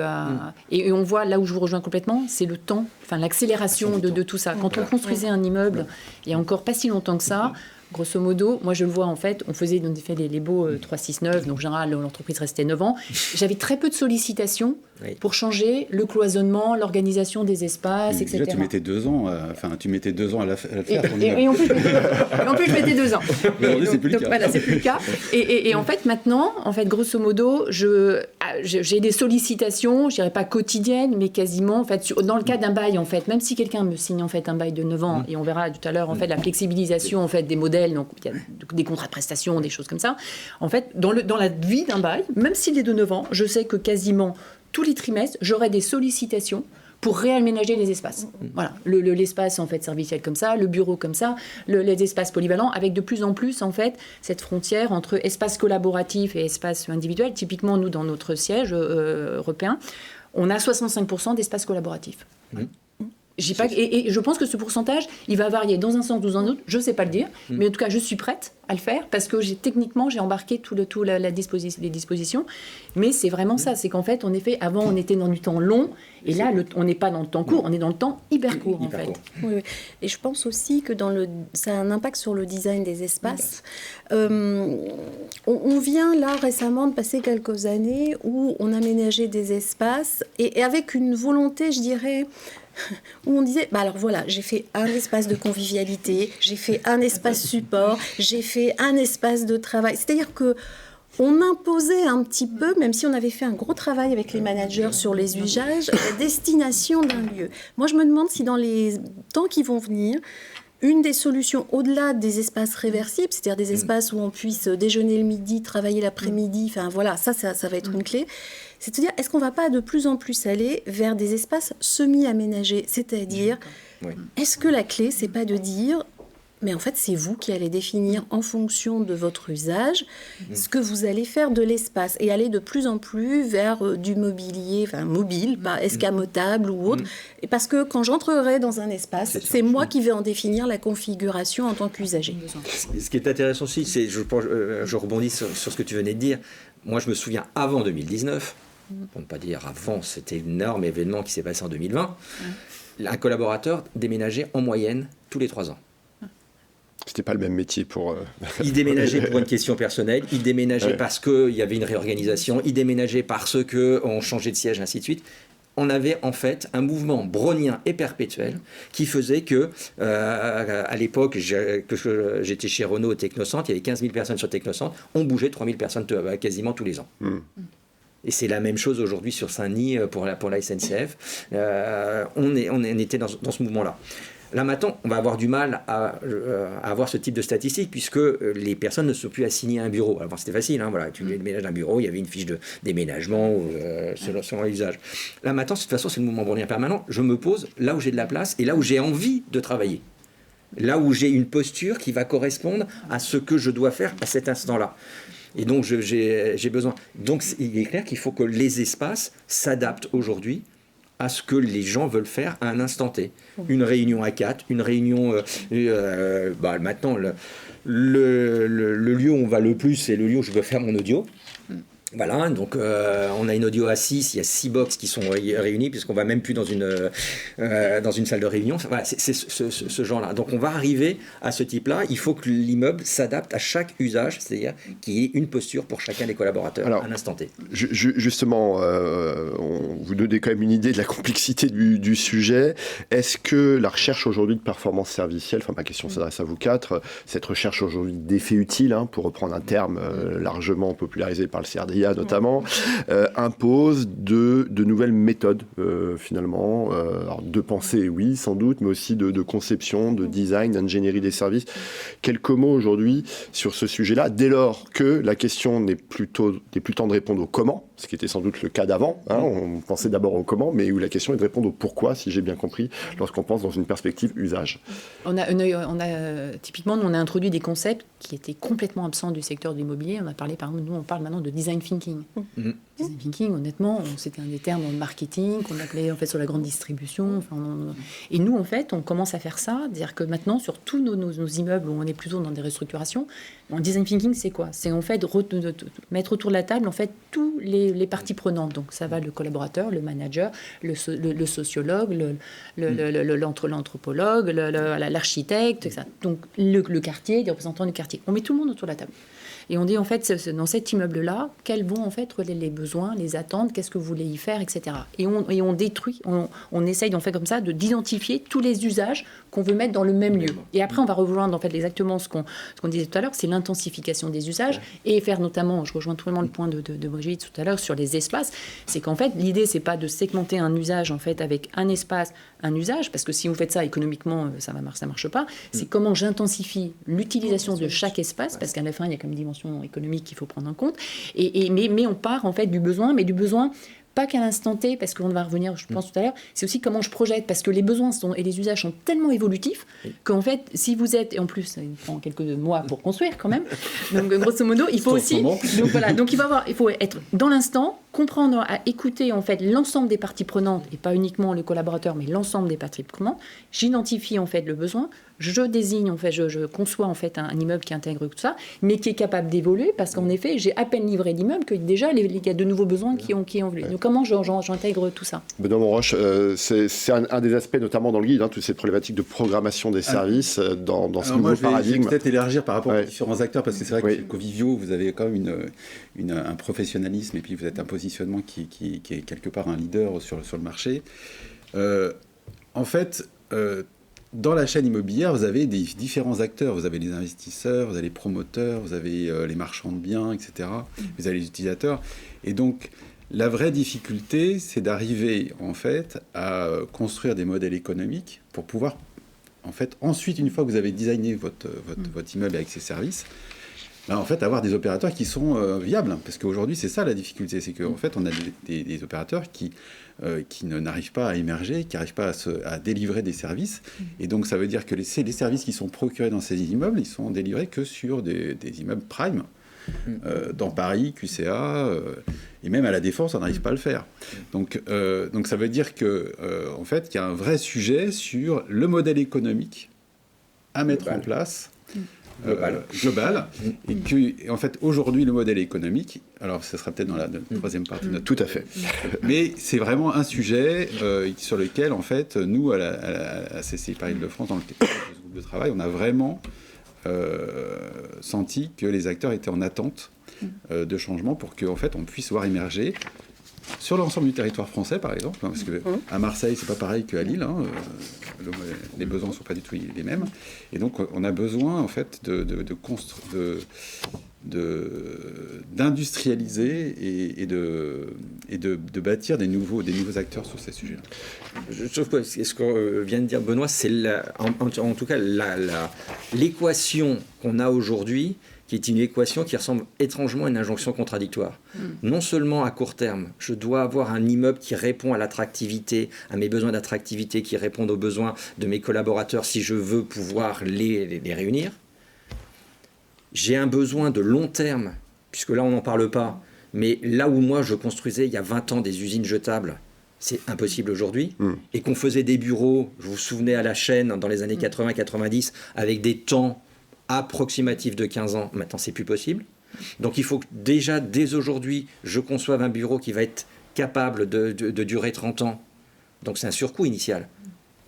Speaker 5: Et on voit, là où je vous rejoins complètement, c'est le temps, l'accélération de tout ça. Quand on construisait un immeuble, il y a encore pas si longtemps que ça, grosso modo, moi je le vois, en fait, on faisait les baux 369, donc en général l'entreprise restait 9 ans. J'avais très peu de sollicitations pour changer le cloisonnement, l'organisation des espaces, etc.
Speaker 4: Déjà, tu mettais 2 ans, à le faire.
Speaker 5: Et en plus, je mettais 2 ans.
Speaker 4: Aujourd'hui, c'est plus le cas.
Speaker 5: Voilà, c'est plus le cas. Et en fait, maintenant, grosso modo, j'ai des sollicitations, je dirais pas quotidiennes, mais quasiment, en fait, dans le cas d'un bail, en fait, même si quelqu'un me signe, en fait, un bail de 9 ans, et on verra tout à l'heure, en fait, la flexibilisation, en fait, des modèles, donc il y a des contrats de prestation, des choses comme ça. En fait, dans la vie d'un bail, même s'il est de 9 ans, je sais que quasiment tous les trimestres, j'aurai des sollicitations pour réaménager les espaces. Voilà, l'espace en fait serviciel comme ça, le bureau comme ça, les espaces polyvalents, avec de plus en plus en fait cette frontière entre espace collaboratif et espace individuel. Typiquement, nous, dans notre siège européen, on a 65% d'espace collaboratif. Et je pense que ce pourcentage, il va varier dans un sens ou dans un autre, je ne sais pas le dire, mais en tout cas, je suis prête à le faire parce que techniquement, j'ai embarqué les dispositions. Mais c'est vraiment ça, c'est qu'en fait, en effet, avant, on était dans du temps long, et là, on n'est pas dans le temps court, on est dans le temps hyper court, en fait.
Speaker 3: Oui. Et je pense aussi que ça a un impact sur le design des espaces. On vient là récemment de passer quelques années où on aménageait des espaces, et avec une volonté, je dirais, où on disait, alors voilà, j'ai fait un espace de convivialité, j'ai fait un espace support, j'ai fait un espace de travail. C'est-à-dire que on imposait un petit peu, même si on avait fait un gros travail avec les managers sur les usages, la destination d'un lieu. Moi, je me demande si dans les temps qui vont venir, une des solutions, au-delà des espaces réversibles, c'est-à-dire des espaces où on puisse déjeuner le midi, travailler l'après-midi, ça va être une clé, c'est de dire, est-ce qu'on ne va pas de plus en plus aller vers des espaces semi-aménagés ? C'est-à-dire, est-ce que la clé, c'est pas de dire, mais en fait, c'est vous qui allez définir en fonction de votre usage ce que vous allez faire de l'espace et aller de plus en plus vers du mobilier, mobile, pas escamotable ou autre. Et parce que quand j'entrerai dans un espace, c'est moi qui vais en définir la configuration en tant qu'usager.
Speaker 2: Ce qui est intéressant aussi, c'est, je rebondis sur ce que tu venais de dire. Moi, je me souviens avant 2019, pour ne pas dire avant, c'était un énorme événement qui s'est passé en 2020, un collaborateur déménageait en moyenne tous les 3 ans.
Speaker 1: C'était pas le même métier pour...
Speaker 2: Il déménageait pour une question personnelle, il déménageait parce qu'il y avait une réorganisation, il déménageait parce qu'on changeait de siège, ainsi de suite. on avait en fait un mouvement brownien et perpétuel qui faisait que, à l'époque, que j'étais chez Renault au Technocentre, il y avait 15 000 personnes sur Technocentre, on bougeait 3 000 personnes quasiment tous les ans. Et c'est la même chose aujourd'hui sur Saint-Denis pour la SNCF. On était dans ce mouvement-là. Là maintenant, on va avoir du mal à avoir ce type de statistiques puisque les personnes ne sont plus assignées à un bureau. Avant c'était facile, voilà, tu déménages d'un bureau, il y avait une fiche de déménagement selon l'usage. Là maintenant, de toute façon, c'est le mouvement brownien permanent. Je me pose là où j'ai de la place et là où j'ai envie de travailler. Là où j'ai une posture qui va correspondre à ce que je dois faire à cet instant-là. Et donc j'ai besoin. Donc il est clair qu'il faut que les espaces s'adaptent aujourd'hui à ce que les gens veulent faire à un instant T. Une réunion à 4, une réunion... maintenant, le lieu où on va le plus, c'est le lieu où je veux faire mon audio. Voilà, donc on a une audio à 6, il y a 6 box qui sont réunies, puisqu'on ne va même plus dans une salle de réunion. Voilà, c'est ce genre-là. Donc on va arriver à ce type-là. Il faut que l'immeuble s'adapte à chaque usage, c'est-à-dire qu'il y ait une posture pour chacun des collaborateurs à un instant T.
Speaker 1: Justement, vous donnez quand même une idée de la complexité du sujet. Est-ce que la recherche aujourd'hui de performance servicielle, ma question s'adresse à vous quatre, cette recherche aujourd'hui d'effets utiles, pour reprendre un terme largement popularisé par le CRDIA notamment, impose de nouvelles méthodes finalement, alors de pensée oui sans doute, mais aussi de conception, de design, d'ingénierie des services. Quelques mots aujourd'hui sur ce sujet-là, dès lors que la question n'est plus le temps de répondre au comment, ce qui était sans doute le cas d'avant, on pensait d'abord au comment, mais où la question est de répondre au pourquoi, si j'ai bien compris, lorsqu'on pense dans une perspective usage.
Speaker 5: Typiquement, nous, on a introduit des concepts qui étaient complètement absents du secteur de l'immobilier. On a parlé, par exemple, nous, on parle maintenant de design thinking. Design thinking, honnêtement, c'était un des termes en marketing qu'on appelait en fait sur la grande distribution. Et nous, en fait, on commence à faire ça, c'est-à-dire que maintenant, sur tous nos immeubles où on est plutôt dans des restructurations, en design thinking, c'est quoi ? C'est en fait mettre autour de la table en fait tous les parties prenantes. Donc ça va le collaborateur, le manager, le sociologue, l'anthropologue, l'architecte, etc. Donc le quartier, les représentants du quartier. On met tout le monde autour de la table. Et on dit en fait, dans cet immeuble-là, quels vont en fait les besoins, les attentes, qu'est-ce que vous voulez y faire, etc. Et on détruit, on essaye en fait comme ça d'identifier tous les usages qu'on veut mettre dans le même lieu. Et après, on va rejoindre en fait exactement ce qu'on disait tout à l'heure, c'est l'intensification des usages et faire notamment, je rejoins totalement le point de Brigitte tout à l'heure sur les espaces, c'est qu'en fait l'idée c'est pas de segmenter un usage en fait avec un espace, un usage, parce que si vous faites ça économiquement, ça marche pas. C'est comment j'intensifie l'utilisation de chaque espace, parce qu'à la fin il y a comme une dimension économique qu'il faut prendre en compte. Mais on part en fait du besoin, pas qu'à l'instant T, parce qu'on va revenir, je pense tout à l'heure, c'est aussi comment je projette, parce que les besoins et les usages sont tellement évolutifs qu'en fait, si vous êtes, et en plus, ça prend quelques mois pour construire quand même, donc grosso modo, il faut aussi, donc il faut être dans l'instant, comprendre, à écouter en fait l'ensemble des parties prenantes, et pas uniquement le collaborateur, mais l'ensemble des parties prenantes. J'identifie en fait le besoin, je désigne en fait, je conçois en fait un immeuble qui intègre tout ça, mais qui est capable d'évoluer, parce qu'en effet, j'ai à peine livré l'immeuble que déjà il y a de nouveaux besoins qui ont évolué. Donc comment j'intègre tout ça ?
Speaker 1: Benoît Monroche, c'est un des aspects notamment dans le guide, toutes ces problématiques de programmation des services dans ce nouveau paradigme.
Speaker 4: Je vais peut-être élargir par rapport aux différents acteurs, parce que c'est vrai que chez Covivio, vous avez quand même un professionnalisme, et puis vous êtes un positionnement qui est quelque part un leader sur le marché. En fait, dans la chaîne immobilière, vous avez des différents acteurs. Vous avez les investisseurs, vous avez les promoteurs, vous avez les marchands de biens, etc. Vous avez les utilisateurs. Et donc, la vraie difficulté, c'est d'arriver, en fait, à construire des modèles économiques pour pouvoir, en fait, ensuite, une fois que vous avez designé votre immeuble avec ses services, en fait, avoir des opérateurs qui sont viables. Parce qu'aujourd'hui, c'est ça la difficulté. C'est qu'en fait, on a des opérateurs qui n'arrivent pas à émerger, qui n'arrivent pas à délivrer des services. Et donc, ça veut dire que les services qui sont procurés dans ces immeubles, ils sont délivrés que sur des immeubles prime. Dans Paris, QCA, et même à la Défense, on n'arrive pas à le faire. Donc ça veut dire que, en fait, qu'il y a un vrai sujet sur le modèle économique à mettre en place. Global. Et que, en fait, aujourd'hui, le modèle économique, alors ça sera peut-être dans la troisième partie de notre...
Speaker 1: Tout à fait.
Speaker 4: Mais c'est vraiment un sujet sur lequel, en fait, nous, à la CCI Paris-Île-de-France, dans le groupe de travail, on a vraiment senti que les acteurs étaient en attente de changement pour qu'en fait, on puisse voir émerger sur l'ensemble du territoire français, par exemple, parce qu'à Marseille, c'est pas pareil qu'à Lille, les besoins ne sont pas du tout les mêmes. Et donc, on a besoin, en fait, d'industrialiser et de bâtir des nouveaux acteurs sur ces sujets-là.
Speaker 2: Je trouve que ce que vient de dire Benoît, c'est en tout cas l'équation qu'on a aujourd'hui, qui est une équation qui ressemble étrangement à une injonction contradictoire. Non seulement à court terme, je dois avoir un immeuble qui répond à l'attractivité, à mes besoins d'attractivité, qui répondent aux besoins de mes collaborateurs si je veux pouvoir les réunir. J'ai un besoin de long terme, puisque là on n'en parle pas, mais là où moi je construisais il y a 20 ans des usines jetables, c'est impossible aujourd'hui, et qu'on faisait des bureaux, je vous souvenez à la chaîne dans les années 80-90, avec des temps approximatif de 15 ans, maintenant c'est plus possible. Donc il faut que déjà, dès aujourd'hui, je conçoive un bureau qui va être capable de durer 30 ans. Donc c'est un surcoût initial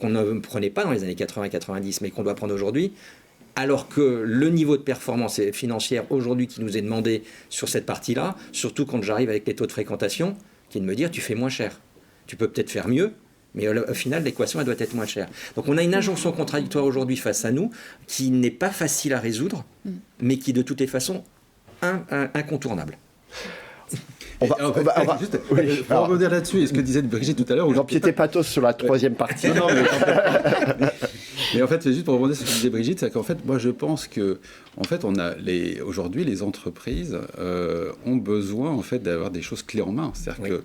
Speaker 2: qu'on ne prenait pas dans les années 80-90, mais qu'on doit prendre aujourd'hui, alors que le niveau de performance financière aujourd'hui qui nous est demandé sur cette partie-là, surtout quand j'arrive avec les taux de fréquentation, qui est de me dire tu fais moins cher. Tu peux peut-être faire mieux, mais au final, l'équation, elle doit être moins chère. Donc on a une injonction contradictoire aujourd'hui face à nous, qui n'est pas facile à résoudre, mais qui de toutes les façons incontournable.
Speaker 4: On va juste rebondir là-dessus, et ce que disait Brigitte tout à l'heure.
Speaker 1: Vous empiétez pathos sur la troisième partie.
Speaker 4: Non, mais en fait, c'est juste pour rebondir sur ce que disait Brigitte, c'est qu'en fait, moi je pense que aujourd'hui, les entreprises ont besoin en fait d'avoir des choses clés en main. C'est-à-dire que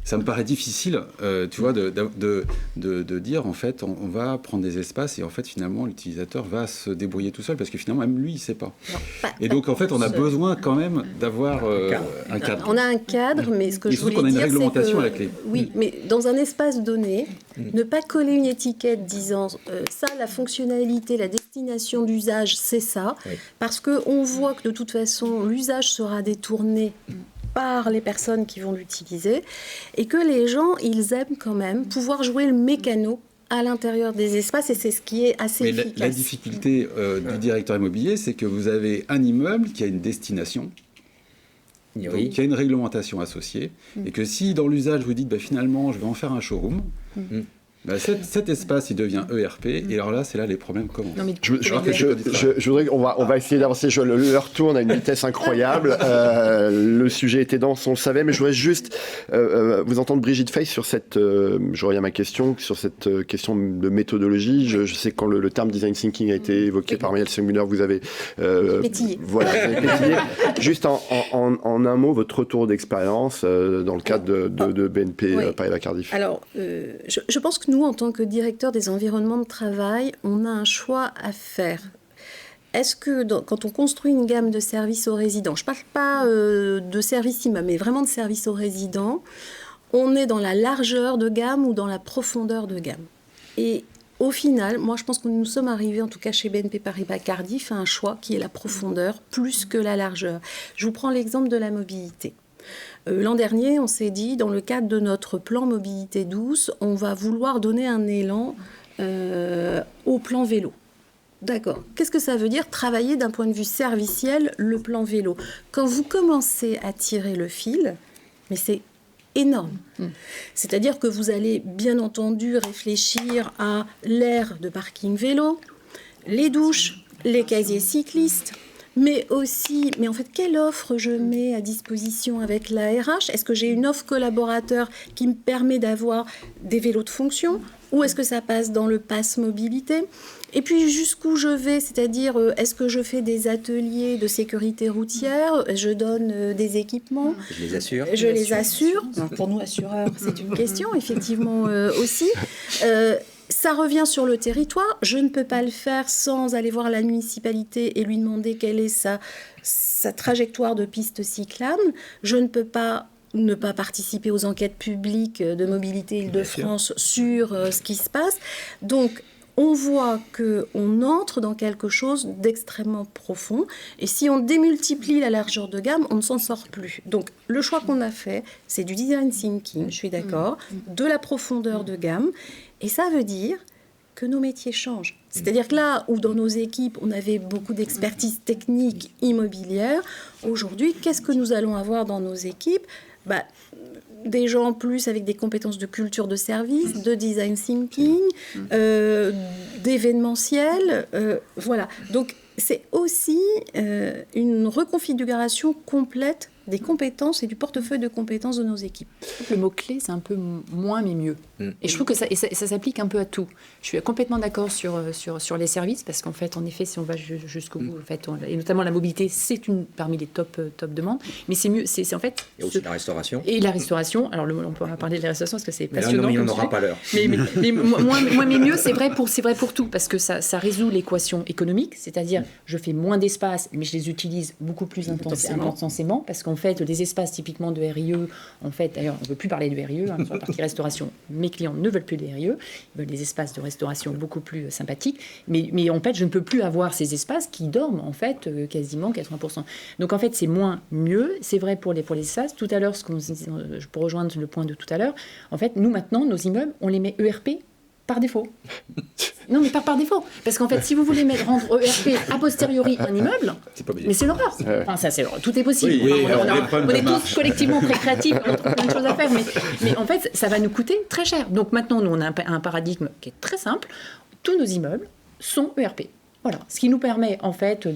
Speaker 4: ça me paraît difficile, tu vois, de dire, en fait, on va prendre des espaces et, en fait, finalement, l'utilisateur va se débrouiller tout seul parce que, finalement, même lui, il ne sait pas. Et donc, en fait, on a besoin quand même d'avoir un cadre.
Speaker 3: On a un cadre, mais ce que je voulais dire,
Speaker 4: c'est qu'on a une
Speaker 3: c'est
Speaker 4: réglementation
Speaker 3: que,
Speaker 4: à la clé.
Speaker 3: Oui, mais dans un espace donné, ne pas coller une étiquette disant ça, la fonctionnalité, la destination d'usage, c'est ça, parce qu'on voit que, de toute façon, l'usage sera détourné par les personnes qui vont l'utiliser, et que les gens, ils aiment quand même pouvoir jouer le mécano à l'intérieur des espaces, et c'est ce qui est assez efficace.
Speaker 4: La difficulté du directeur immobilier, c'est que vous avez un immeuble qui a une destination, donc qui a une réglementation associée, et que si dans l'usage vous dites finalement je vais en faire un showroom, cet espace il devient ERP, et alors là c'est là les problèmes commencent.
Speaker 1: Je voudrais qu'on va essayer d'avancer. L'heure tourne à une vitesse incroyable. Le sujet était dense, on le savait, mais je voudrais juste vous entendre, Brigitte Fay, sur cette. Je reviens à ma question, sur cette question de méthodologie. Je sais que quand le terme design thinking a été évoqué par Marielle Sengmuller, vous avez
Speaker 3: pétillé.
Speaker 1: Voilà, vous avez pétillé. Juste en un mot, votre retour d'expérience dans le cadre de BNP Paribas Cardif.
Speaker 3: Alors, je pense que nous, en tant que directeur des environnements de travail, on a un choix à faire. Est-ce que quand on construit une gamme de services aux résidents, je ne parle pas de services immeubles, mais vraiment de services aux résidents, on est dans la largeur de gamme ou dans la profondeur de gamme? Et au final, moi je pense que nous sommes arrivés, en tout cas chez BNP Paribas Cardif, à un choix qui est la profondeur plus que la largeur. Je vous prends l'exemple de la mobilité. L'an dernier, on s'est dit, dans le cadre de notre plan mobilité douce, on va vouloir donner un élan au plan vélo. D'accord. Qu'est-ce que ça veut dire travailler d'un point de vue serviciel le plan vélo? Quand vous commencez à tirer le fil, mais c'est énorme. C'est-à-dire que vous allez bien entendu réfléchir à l'aire de parking vélo, les douches, les casiers cyclistes, mais aussi, mais en fait, quelle offre je mets à disposition avec la RH? Est-ce que j'ai une offre collaborateur qui me permet d'avoir des vélos de fonction? Ou est-ce que ça passe dans le pass mobilité? Et puis, jusqu'où je vais? C'est-à-dire, est-ce que je fais des ateliers de sécurité routière? Je donne des équipements?
Speaker 2: Je les assure.
Speaker 3: Je les assure. Pour nous, assureurs, c'est une question, effectivement, aussi. Ça revient sur le territoire. Je ne peux pas le faire sans aller voir la municipalité et lui demander quelle est sa trajectoire de piste cyclable. Je ne peux pas ne pas participer aux enquêtes publiques de mobilité Île-de-France sur ce qui se passe. Donc, on voit qu'on entre dans quelque chose d'extrêmement profond. Et si on démultiplie la largeur de gamme, on ne s'en sort plus. Donc, le choix qu'on a fait, c'est du design thinking, je suis d'accord, de la profondeur de gamme. Et ça veut dire que nos métiers changent. C'est-à-dire que là où dans nos équipes, on avait beaucoup d'expertise technique immobilière, aujourd'hui, qu'est-ce que nous allons avoir dans nos équipes ? des gens en plus avec des compétences de culture de service, de design thinking, d'événementiel. Voilà. Donc, c'est aussi une reconfiguration complète des compétences et du portefeuille de compétences de nos équipes.
Speaker 5: Le mot-clé, c'est un peu moins mais mieux. Et je trouve que ça s'applique un peu à tout. Je suis complètement d'accord sur les services, parce qu'en fait, si on va jusqu'au bout, en fait, et notamment la mobilité, c'est parmi les top demandes. Mais c'est mieux, c'est en fait...
Speaker 2: Et aussi la restauration.
Speaker 5: Et la restauration. Alors, on pourra parler de la restauration, parce que c'est passionnant.
Speaker 2: Mais on n'aura pas l'heure.
Speaker 5: Mais moins mais mieux, c'est vrai pour tout, parce que ça résout l'équation économique, c'est-à-dire, je fais moins d'espace, mais je les utilise beaucoup plus intensément, parce qu'en fait, des espaces typiquement de RIE, en fait, d'ailleurs, on ne veut plus parler de RIE, sur la partie restauration, mes clients ne veulent plus de RIE, ils veulent des espaces de restauration beaucoup plus sympathiques, mais en fait, je ne peux plus avoir ces espaces qui dorment, en fait, quasiment 80%. Donc, en fait, c'est moins mieux, c'est vrai pour les espaces. Tout à l'heure, pour rejoindre le point de tout à l'heure, en fait, nous, maintenant, nos immeubles, on les met ERP par défaut. Non, mais par défaut. Parce qu'en fait, si vous voulez rendre ERP a posteriori un immeuble, mais c'est l'horreur. Enfin, tout est possible. On est tous collectivement très créatifs, on trouve plein de choses à faire, mais en fait, ça va nous coûter très cher. Donc maintenant, nous, on a un paradigme qui est très simple. Tous nos immeubles sont ERP. Voilà, ce qui nous permet en fait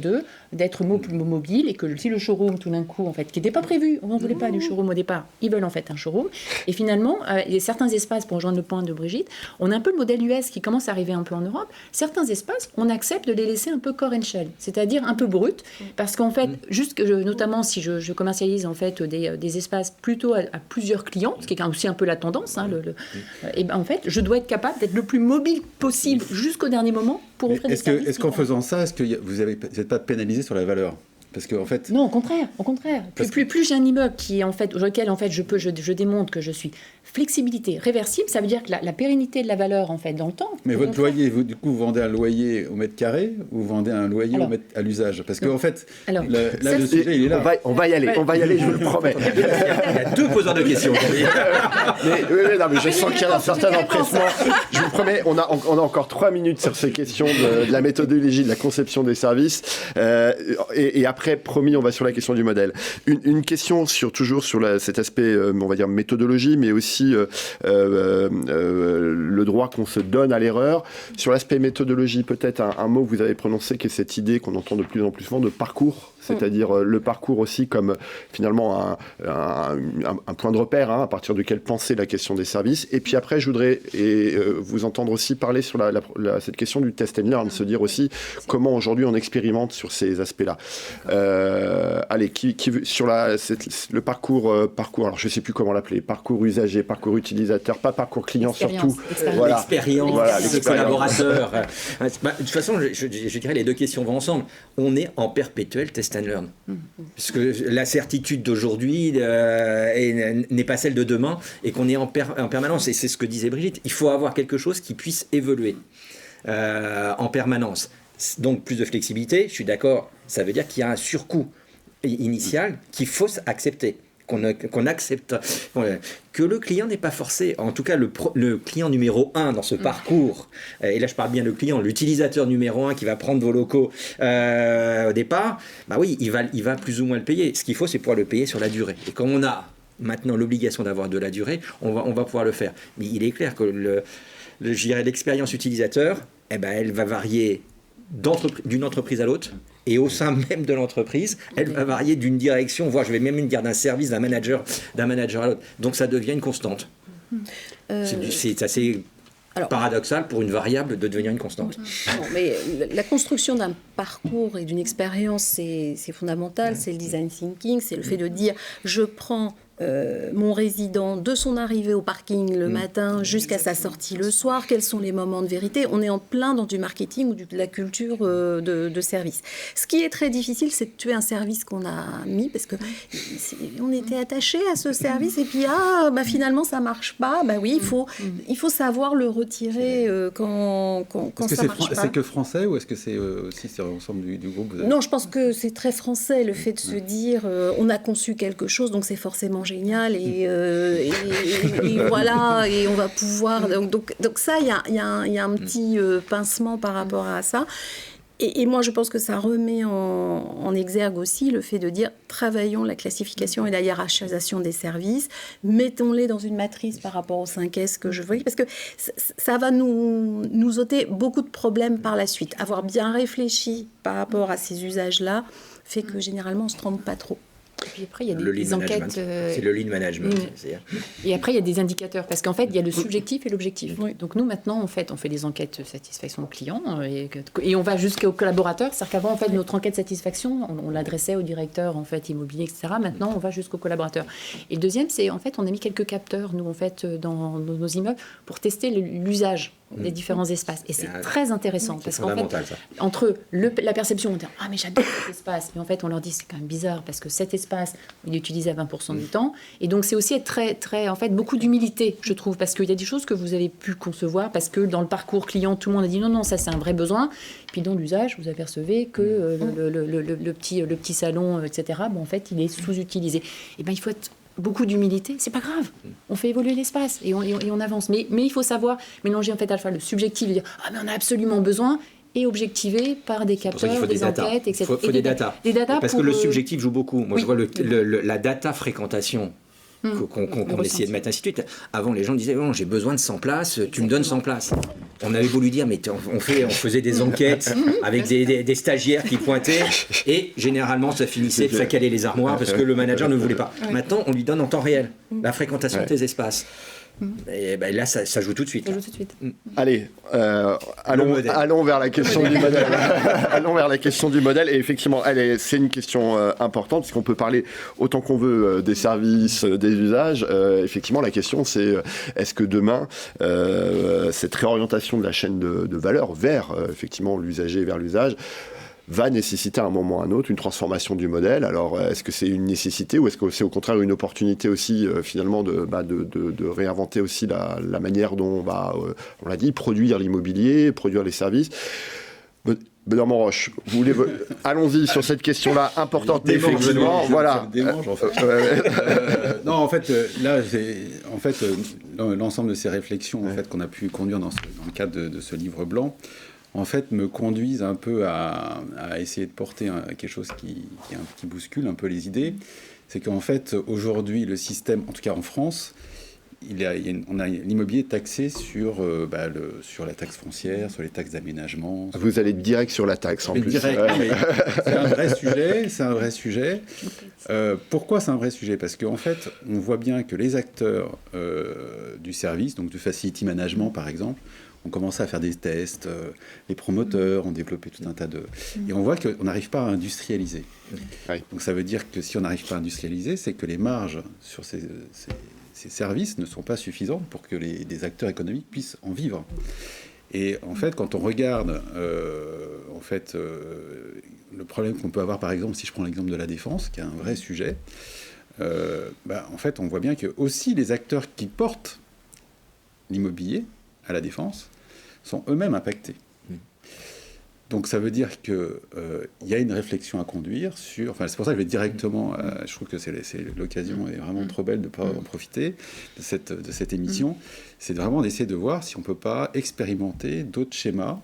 Speaker 5: d'être mobile, et que si le showroom tout d'un coup, en fait, qui n'était pas prévu, on ne voulait pas du showroom au départ, ils veulent en fait un showroom. Et finalement, il y a certains espaces, pour rejoindre le point de Brigitte, on a un peu le modèle US qui commence à arriver un peu en Europe. Certains espaces, on accepte de les laisser un peu core and shell, c'est-à-dire un peu brut, parce qu'en fait, notamment si je commercialise en fait des espaces plutôt à plusieurs clients, ce qui est aussi un peu la tendance, et ben en fait, je dois être capable d'être le plus mobile possible jusqu'au dernier moment pour offrir des services.
Speaker 4: Est-ce qu'en faisant ça, est-ce que vous n'êtes pas pénalisé sur la valeur ? Parce que, en fait...
Speaker 5: Non, au contraire. Plus j'ai un immeuble qui, en fait, auquel en fait, je démontre que je suis flexibilité réversible, ça veut dire que la pérennité de la valeur, en fait, dans le temps...
Speaker 4: Mais votre loyer, du coup, vous vendez un loyer au mètre carré ou vous vendez un loyer à l'usage ? Parce qu'en fait, le sujet, il est là.
Speaker 1: On va y aller, je vous le promets.
Speaker 2: Il y a deux poseurs de questions.
Speaker 1: mais je sens qu'il y a un certain empressement. Je vous promets, on a encore 3 minutes sur ces questions de la méthodologie, de la conception des services. Et après, promis, on va sur la question du modèle. Une question toujours sur cet aspect, on va dire, méthodologie, mais aussi le droit qu'on se donne à l'erreur. Sur l'aspect méthodologie, peut-être un mot que vous avez prononcé, qui est cette idée qu'on entend de plus en plus souvent de parcours, c'est-à-dire le parcours aussi comme finalement un point de repère, à partir duquel penser la question des services. Et puis après, je voudrais vous entendre aussi parler sur cette question du test and learn, se dire aussi comment aujourd'hui on expérimente sur ces aspects-là. Allez, sur le parcours, alors je ne sais plus comment l'appeler, parcours usager, parcours utilisateur, pas parcours client surtout.
Speaker 2: Voilà. L'expérience, les collaborateurs. De toute façon, je dirais les deux questions vont ensemble. On est en perpétuel test and learn. Parce que la certitude d'aujourd'hui n'est pas celle de demain, et qu'on est en permanence. Et c'est ce que disait Brigitte. Il faut avoir quelque chose qui puisse évoluer en permanence. Donc plus de flexibilité, je suis d'accord, ça veut dire qu'il y a un surcoût initial qu'il faut accepter, qu'on accepte, que le client n'est pas forcé, en tout cas le client numéro 1 dans ce parcours, et là je parle bien le client, l'utilisateur numéro 1 qui va prendre vos locaux au départ, oui, il va plus ou moins le payer. Ce qu'il faut, c'est pouvoir le payer sur la durée. Et comme on a maintenant l'obligation d'avoir de la durée, on va pouvoir le faire. Mais il est clair que je dirais l'expérience utilisateur, elle va varier d'une entreprise à l'autre, et au sein même de l'entreprise, elle va varier d'une direction, voire je vais même dire d'un service, d'un manager à l'autre. Donc ça devient une constante. C'est assez paradoxal pour une variable de devenir une constante.
Speaker 3: Non, mais la construction d'un parcours et d'une expérience, c'est fondamental, c'est le design thinking, c'est le fait de dire je prends mon résident de son arrivée au parking le matin jusqu'à sa sortie le soir, quels sont les moments de vérité. On est en plein dans du marketing ou de la culture de service. Ce qui est très difficile, c'est de tuer un service qu'on a mis, parce que on était attaché à ce service, et puis finalement ça marche pas. Oui, il faut savoir le retirer quand ça marche pas.
Speaker 4: C'est que français, ou est-ce que c'est aussi l'ensemble du groupe?
Speaker 3: Non, je pense que c'est très français, le fait de se dire on a conçu quelque chose, donc c'est forcément génial, et voilà, et on va pouvoir... Donc ça, il y a un petit pincement par rapport à ça. Et moi, je pense que ça remet en exergue aussi le fait de dire travaillons la classification et la hiérarchisation des services, mettons-les dans une matrice par rapport aux 5S que je voyais, parce que ça va nous ôter beaucoup de problèmes par la suite. Avoir bien réfléchi par rapport à ces usages-là fait que généralement, on ne se trompe pas trop.
Speaker 5: Et puis après, il y a des enquêtes.
Speaker 2: C'est le lean management.
Speaker 5: Et après, il y a des indicateurs. Parce qu'en fait, il y a le subjectif et l'objectif.
Speaker 3: Oui.
Speaker 5: Donc nous, maintenant, en fait, on fait des enquêtes de satisfaction client et on va jusqu'aux collaborateurs. C'est-à-dire qu'avant, en fait, notre enquête de satisfaction, on l'adressait au directeur en fait, immobilier, etc. Maintenant, on va jusqu'aux collaborateurs. Et le deuxième, c'est en fait, on a mis quelques capteurs, nous, en fait, dans nos immeubles pour tester l'usage des différents espaces. Et c'est très intéressant. Parce qu'en fait, entre la perception, on dit « Ah, mais j'adore cet espace !» Mais en fait, on leur dit « C'est quand même bizarre parce que cet espace, il est utilisé à 20% du temps. » Et donc, c'est aussi être très, en fait, beaucoup d'humilité, je trouve, parce qu'il y a des choses que vous avez pu concevoir, parce que dans le parcours client, tout le monde a dit « Non, ça, c'est un vrai besoin. » Puis dans l'usage, vous apercevez que le petit salon, etc., en fait, il est sous-utilisé. Et bien, il faut être beaucoup d'humilité, c'est pas grave. On fait évoluer l'espace et on avance. Mais il faut savoir mélanger en fait à la fois le subjectif et dire ah mais on a absolument besoin et objectiver par des capteurs, des enquêtes, etc.
Speaker 2: Il faut des data.
Speaker 5: Des data
Speaker 2: parce que le subjectif joue beaucoup. Moi, je vois la data fréquentation qu'on essayait de mettre ainsi de suite. Avant, les gens disaient oh, j'ai besoin de 100 places, tu me donnes 100 places. On avait voulu dire mais on faisait des enquêtes avec des stagiaires qui pointaient et généralement ça finissait de caler les armoires parce que le manager ne voulait pas. Maintenant, on lui donne en temps réel la fréquentation de tes espaces. Et ben là, ça joue tout de suite.
Speaker 1: Allez, allons vers la question du modèle. Allons vers la question du modèle. Et effectivement, c'est une question importante, parce qu'on peut parler autant qu'on veut des services, des usages. Effectivement, la question, c'est est-ce que demain, cette réorientation de la chaîne de valeur vers, effectivement, l'usager, vers l'usage, va nécessiter à un moment ou à un autre une transformation du modèle. Alors, est-ce que c'est une nécessité ou est-ce que c'est au contraire une opportunité aussi, finalement, de réinventer aussi la manière dont on va, on l'a dit, produire l'immobilier, produire les services. Benoît Monroche, allons-y sur cette question-là importante, effectivement. Voilà.
Speaker 4: Non, en fait, là, l'ensemble de ces réflexions en fait, qu'on a pu conduire dans le cadre de ce livre blanc, en fait, me conduisent un peu à essayer de porter quelque chose qui bouscule un peu les idées. C'est qu'en fait, aujourd'hui, le système, en tout cas en France, l'immobilier taxé sur la taxe foncière, sur les taxes d'aménagement.
Speaker 1: Vous allez direct sur la taxe, en plus.
Speaker 4: Direct, c'est un vrai sujet. Pourquoi c'est un vrai sujet ? Parce qu'en fait, on voit bien que les acteurs du service, donc du facility management, par exemple, on commençait à faire des tests, les promoteurs ont développé tout un tas de... Et on voit qu'on n'arrive pas à industrialiser. Oui. Donc ça veut dire que si on n'arrive pas à industrialiser, c'est que les marges sur ces services ne sont pas suffisantes pour que des acteurs économiques puissent en vivre. Et en fait, quand on regarde le problème qu'on peut avoir, par exemple, si je prends l'exemple de la défense, qui est un vrai sujet, en fait, on voit bien que aussi les acteurs qui portent l'immobilier à la défense sont eux-mêmes impactés. Donc ça veut dire qu'il y a une réflexion à conduire sur... Enfin, c'est pour ça que je vais directement... je trouve que l'occasion est vraiment trop belle de pouvoir en profiter de cette émission. C'est vraiment d'essayer de voir si on ne peut pas expérimenter d'autres schémas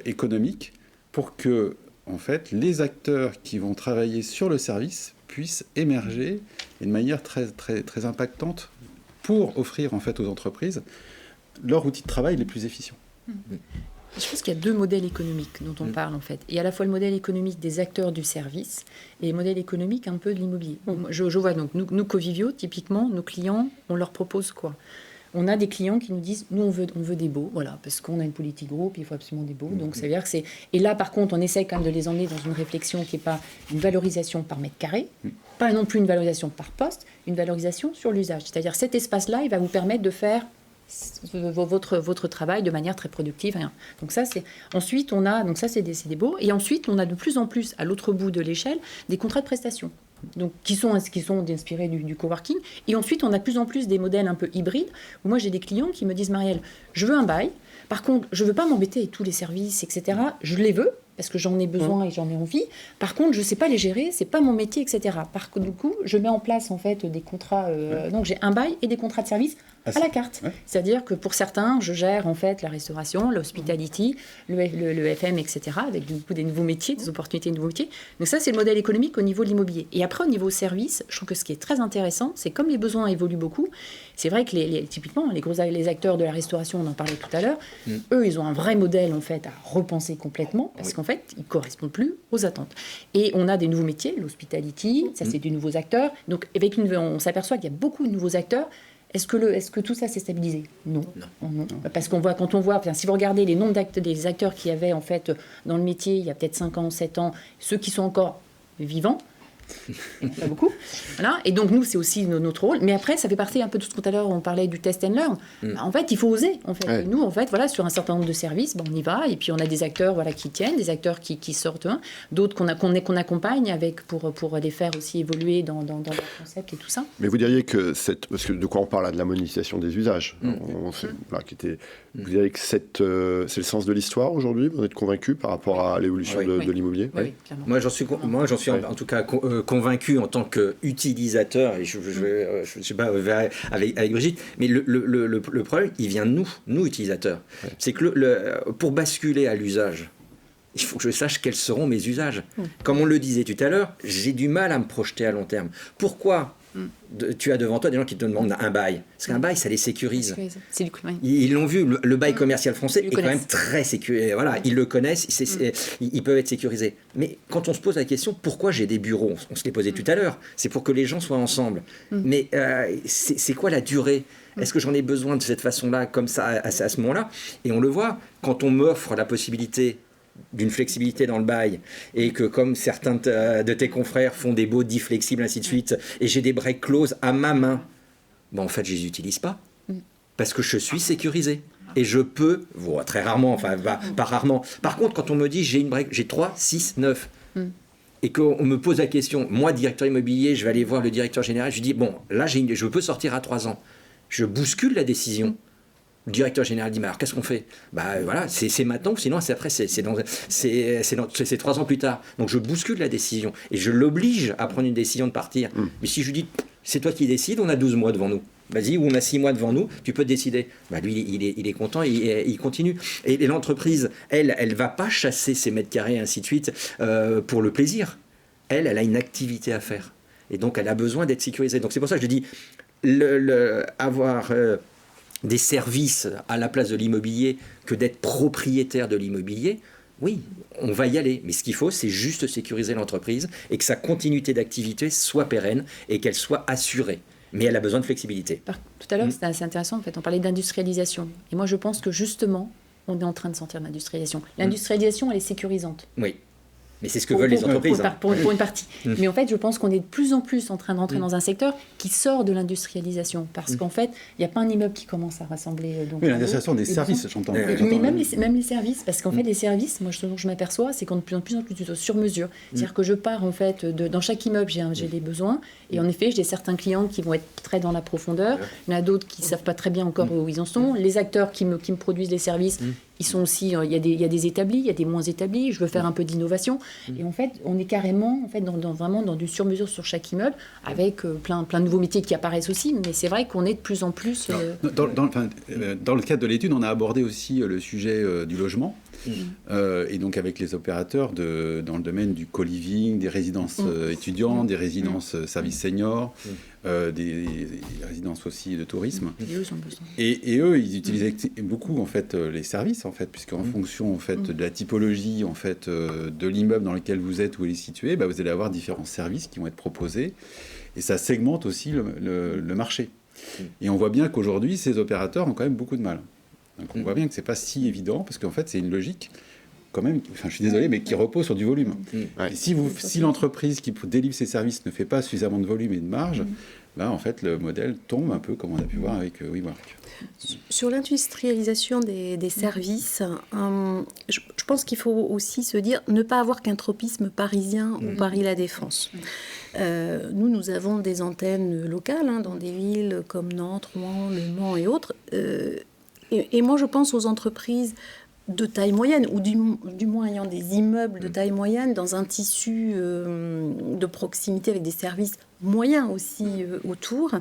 Speaker 4: économiques pour que, en fait, les acteurs qui vont travailler sur le service puissent émerger d'une manière très, très, très impactante pour offrir, en fait, aux entreprises leurs outils de travail les plus efficients.
Speaker 5: Je pense qu'il y a deux modèles économiques dont on parle en fait. Il y a à la fois le modèle économique des acteurs du service et le modèle économique un peu de l'immobilier. Je vois donc, nous Covivio, typiquement, nos clients, on leur propose quoi ? On a des clients qui nous disent, nous on veut des baux, voilà, parce qu'on a une politique groupe, il faut absolument des baux. Donc ça veut dire que c'est... Et là par contre, on essaie quand même de les emmener dans une réflexion qui n'est pas une valorisation par mètre carré, pas non plus une valorisation par poste, une valorisation sur l'usage. C'est-à-dire cet espace-là, il va vous permettre de faire votre travail de manière très productive. Donc ça, c'est... Ensuite, on a... Donc ça, c'est des baux. Et ensuite, on a de plus en plus, à l'autre bout de l'échelle, des contrats de prestation. Donc, qui sont inspirés du coworking. Et ensuite, on a de plus en plus des modèles un peu hybrides, où moi, j'ai des clients qui me disent, Marielle, je veux un bail. Par contre, je ne veux pas m'embêter avec tous les services, etc. Je les veux, parce que j'en ai besoin et j'en ai envie. Par contre, je ne sais pas les gérer, ce n'est pas mon métier, etc. Du coup, je mets en place, en fait, des contrats... Donc, j'ai un bail et des contrats de service à la carte. Ouais. C'est-à-dire que pour certains, je gère en fait la restauration, l'hospitality, le FM, etc., avec du coup des nouveaux métiers, des opportunités de nouveaux métiers. Donc ça, c'est le modèle économique au niveau de l'immobilier. Et après, au niveau service, je trouve que ce qui est très intéressant, c'est comme les besoins évoluent beaucoup, c'est vrai que typiquement, les acteurs de la restauration, on en parlait tout à l'heure, eux, ils ont un vrai modèle en fait à repenser complètement, parce qu'en fait, ils ne correspondent plus aux attentes. Et on a des nouveaux métiers, l'hospitality, ça c'est des nouveaux acteurs. Donc on s'aperçoit qu'il y a beaucoup de nouveaux acteurs. Est-ce que tout ça s'est stabilisé ? Non. Parce quand on voit, si vous regardez les nombres des acteurs qu'il y avait en fait dans le métier il y a peut-être 5 ans, 7 ans, ceux qui sont encore vivants, pas beaucoup. Voilà. Et donc nous, c'est aussi notre rôle. Mais après, ça fait partie un peu de tout à l'heure, on parlait du test and learn. En fait, il faut oser. En fait. Et nous, en fait, voilà, sur un certain nombre de services, on y va. Et puis on a des acteurs qui tiennent, des acteurs qui sortent, d'autres qu'on accompagne avec pour les faire aussi évoluer dans leur concept et tout ça.
Speaker 1: Mais vous diriez que parce que de quoi on parle là, de la monétisation des usages, vous diriez que c'est le sens de l'histoire aujourd'hui. Vous êtes convaincu par rapport à l'évolution de l'immobilier ?
Speaker 2: Oui, clairement. Moi, j'en suis en tout cas convaincu en tant qu'utilisateur, et je sais pas avec Brigitte, mais le problème, il vient de nous utilisateurs. Ouais. C'est que pour basculer à l'usage, il faut que je sache quels seront mes usages. Comme on le disait tout à l'heure, j'ai du mal à me projeter à long terme. Pourquoi tu as devant toi des gens qui te demandent un bail. Parce qu'un bail, ça les sécurise.
Speaker 5: C'est du coup, oui.
Speaker 2: Ils l'ont vu, le bail commercial français est quand même très sécurisé. Voilà, ils le connaissent, ils peuvent être sécurisés. Mais quand on se pose la question, pourquoi j'ai des bureaux ? On se l'est posé tout à l'heure. C'est pour que les gens soient ensemble. Mais c'est quoi la durée ? Est-ce que j'en ai besoin de cette façon-là, comme ça, à ce moment-là ? Et on le voit, quand on m'offre la possibilité d'une flexibilité dans le bail, et que comme certains de tes confrères font des baux dits flexibles, ainsi de suite, et j'ai des break clauses à ma main, en fait, je ne les utilise pas, parce que je suis sécurisé. Et je peux, très rarement, enfin, pas rarement. Par contre, quand on me dit, j'ai 3, 6, 9, et qu'on me pose la question, moi, directeur immobilier, je vais aller voir le directeur général, je lui dis, bon, là, je peux sortir à 3 ans. Je bouscule la décision. Le directeur général dit, mais alors qu'est-ce qu'on fait ? Voilà, c'est maintenant, sinon c'est après, c'est 3 ans plus tard. Donc je bouscule la décision et je l'oblige à prendre une décision de partir. Mais si je lui dis, c'est toi qui décides, on a 12 mois devant nous. Vas-y, ou on a 6 mois devant nous, tu peux décider. Lui, il est content, il continue. Et l'entreprise, elle va pas chasser ses mètres carrés, ainsi de suite, pour le plaisir. Elle a une activité à faire. Et donc elle a besoin d'être sécurisée. Donc c'est pour ça que je dis, avoir des services à la place de l'immobilier que d'être propriétaire de l'immobilier, oui, on va y aller. Mais ce qu'il faut, c'est juste sécuriser l'entreprise et que sa continuité d'activité soit pérenne et qu'elle soit assurée. Mais elle a besoin de flexibilité.
Speaker 5: Tout à l'heure, c'était assez intéressant. En fait, on parlait d'industrialisation. Et moi, je pense que justement, on est en train de sortir de l'industrialisation. L'industrialisation, elle est sécurisante.
Speaker 2: Oui. Mais c'est ce que veulent les entreprises.
Speaker 5: Pour une partie. Mais en fait, je pense qu'on est de plus en plus en train d'entrer dans un secteur qui sort de l'industrialisation. Parce qu'en fait, il n'y a pas un immeuble qui commence à rassembler.
Speaker 4: Oui, l'industrialisation des services, j'entends.
Speaker 5: Mais même les services. Parce qu'en fait, les services, moi, ce dont je m'aperçois, c'est qu'on est de plus en plus sur mesure. C'est-à-dire que je pars, en fait, dans chaque immeuble, j'ai des besoins. Et en effet, j'ai certains clients qui vont être très dans la profondeur. Il y en a d'autres qui ne savent pas très bien encore où ils en sont. Les acteurs qui me produisent les services, ils sont aussi, il y a des établis, il y a des moins établis. Je veux faire un peu d'innovation. Et en fait, on est carrément vraiment dans du sur-mesure sur chaque immeuble, avec plein de nouveaux métiers qui apparaissent aussi. Mais c'est vrai qu'on est de plus en plus...
Speaker 4: Dans le cadre de l'étude, on a abordé aussi le sujet du logement. Et donc avec les opérateurs dans le domaine du co-living, des résidences étudiantes, des résidences services seniors, des résidences aussi de tourisme. Et eux, ils utilisaient beaucoup en fait les services en fait, puisqu'en fonction en fait de la typologie en fait de l'immeuble dans lequel vous êtes, où il est situé, vous allez avoir différents services qui vont être proposés, et ça segmente aussi le marché. Et on voit bien qu'aujourd'hui, ces opérateurs ont quand même beaucoup de mal. Donc on voit bien que c'est pas si évident, parce qu'en fait c'est une logique quand même, enfin je suis désolé, mais qui repose sur du volume. Et si l'entreprise qui délivre ses services ne fait pas suffisamment de volume et de marge, en fait le modèle tombe un peu comme on a pu voir avec WeWork.
Speaker 3: Sur l'industrialisation des services, je pense qu'il faut aussi se dire ne pas avoir qu'un tropisme parisien ou Paris-La Défense. Nous avons des antennes locales dans des villes comme Nantes, Rouen, Le Mans et autres. Et moi, je pense aux entreprises de taille moyenne, ou du moins ayant des immeubles de taille moyenne dans un tissu de proximité avec des services moyens aussi autour.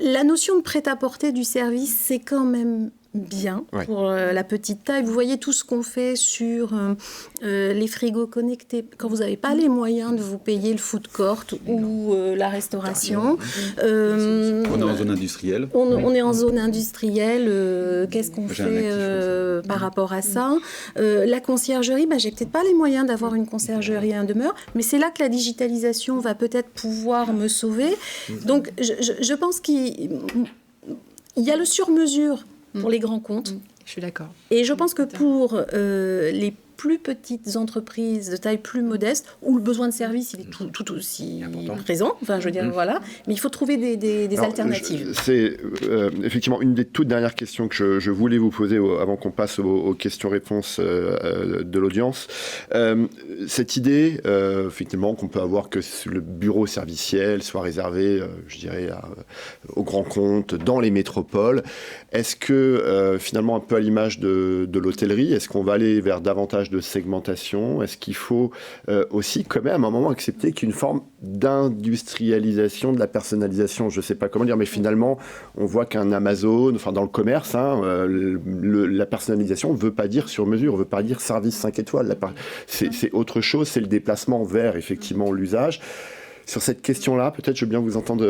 Speaker 3: La notion de prêt-à-porter du service, c'est quand même bien pour la petite taille. Vous voyez tout ce qu'on fait sur les frigos connectés. Quand vous n'avez pas les moyens de vous payer le food court ou la restauration.
Speaker 4: On est en zone industrielle.
Speaker 3: On est en zone industrielle. Qu'est-ce qu'on fait par rapport à ça? La conciergerie, j'ai peut-être pas les moyens d'avoir une conciergerie en demeure, mais c'est là que la digitalisation va peut-être pouvoir me sauver. Donc, je pense qu'il y a le sur-mesure pour les grands comptes.
Speaker 5: Je suis d'accord.
Speaker 3: Et je pense que pour les plus petites entreprises de taille plus modeste, où le besoin de service il est tout aussi présent, enfin je veux dire voilà, mais il faut trouver des alternatives.
Speaker 1: C'est effectivement une des toutes dernières questions que je voulais vous poser avant qu'on passe aux questions-réponses de l'audience. Cette idée, effectivement, qu'on peut avoir que le bureau serviciel soit réservé, je dirais, aux grands comptes dans les métropoles. Est-ce que finalement, un peu à l'image de l'hôtellerie, est-ce qu'on va aller vers davantage de segmentation? Est-ce qu'il faut aussi quand même à un moment accepter qu'une forme d'industrialisation de la personnalisation, je ne sais pas comment dire, mais finalement on voit qu'un Amazon, enfin dans le commerce, la personnalisation ne veut pas dire sur mesure, ne veut pas dire service 5 étoiles. C'est autre chose, c'est le déplacement vers effectivement l'usage. Sur cette question-là, peut-être je veux bien vous entendre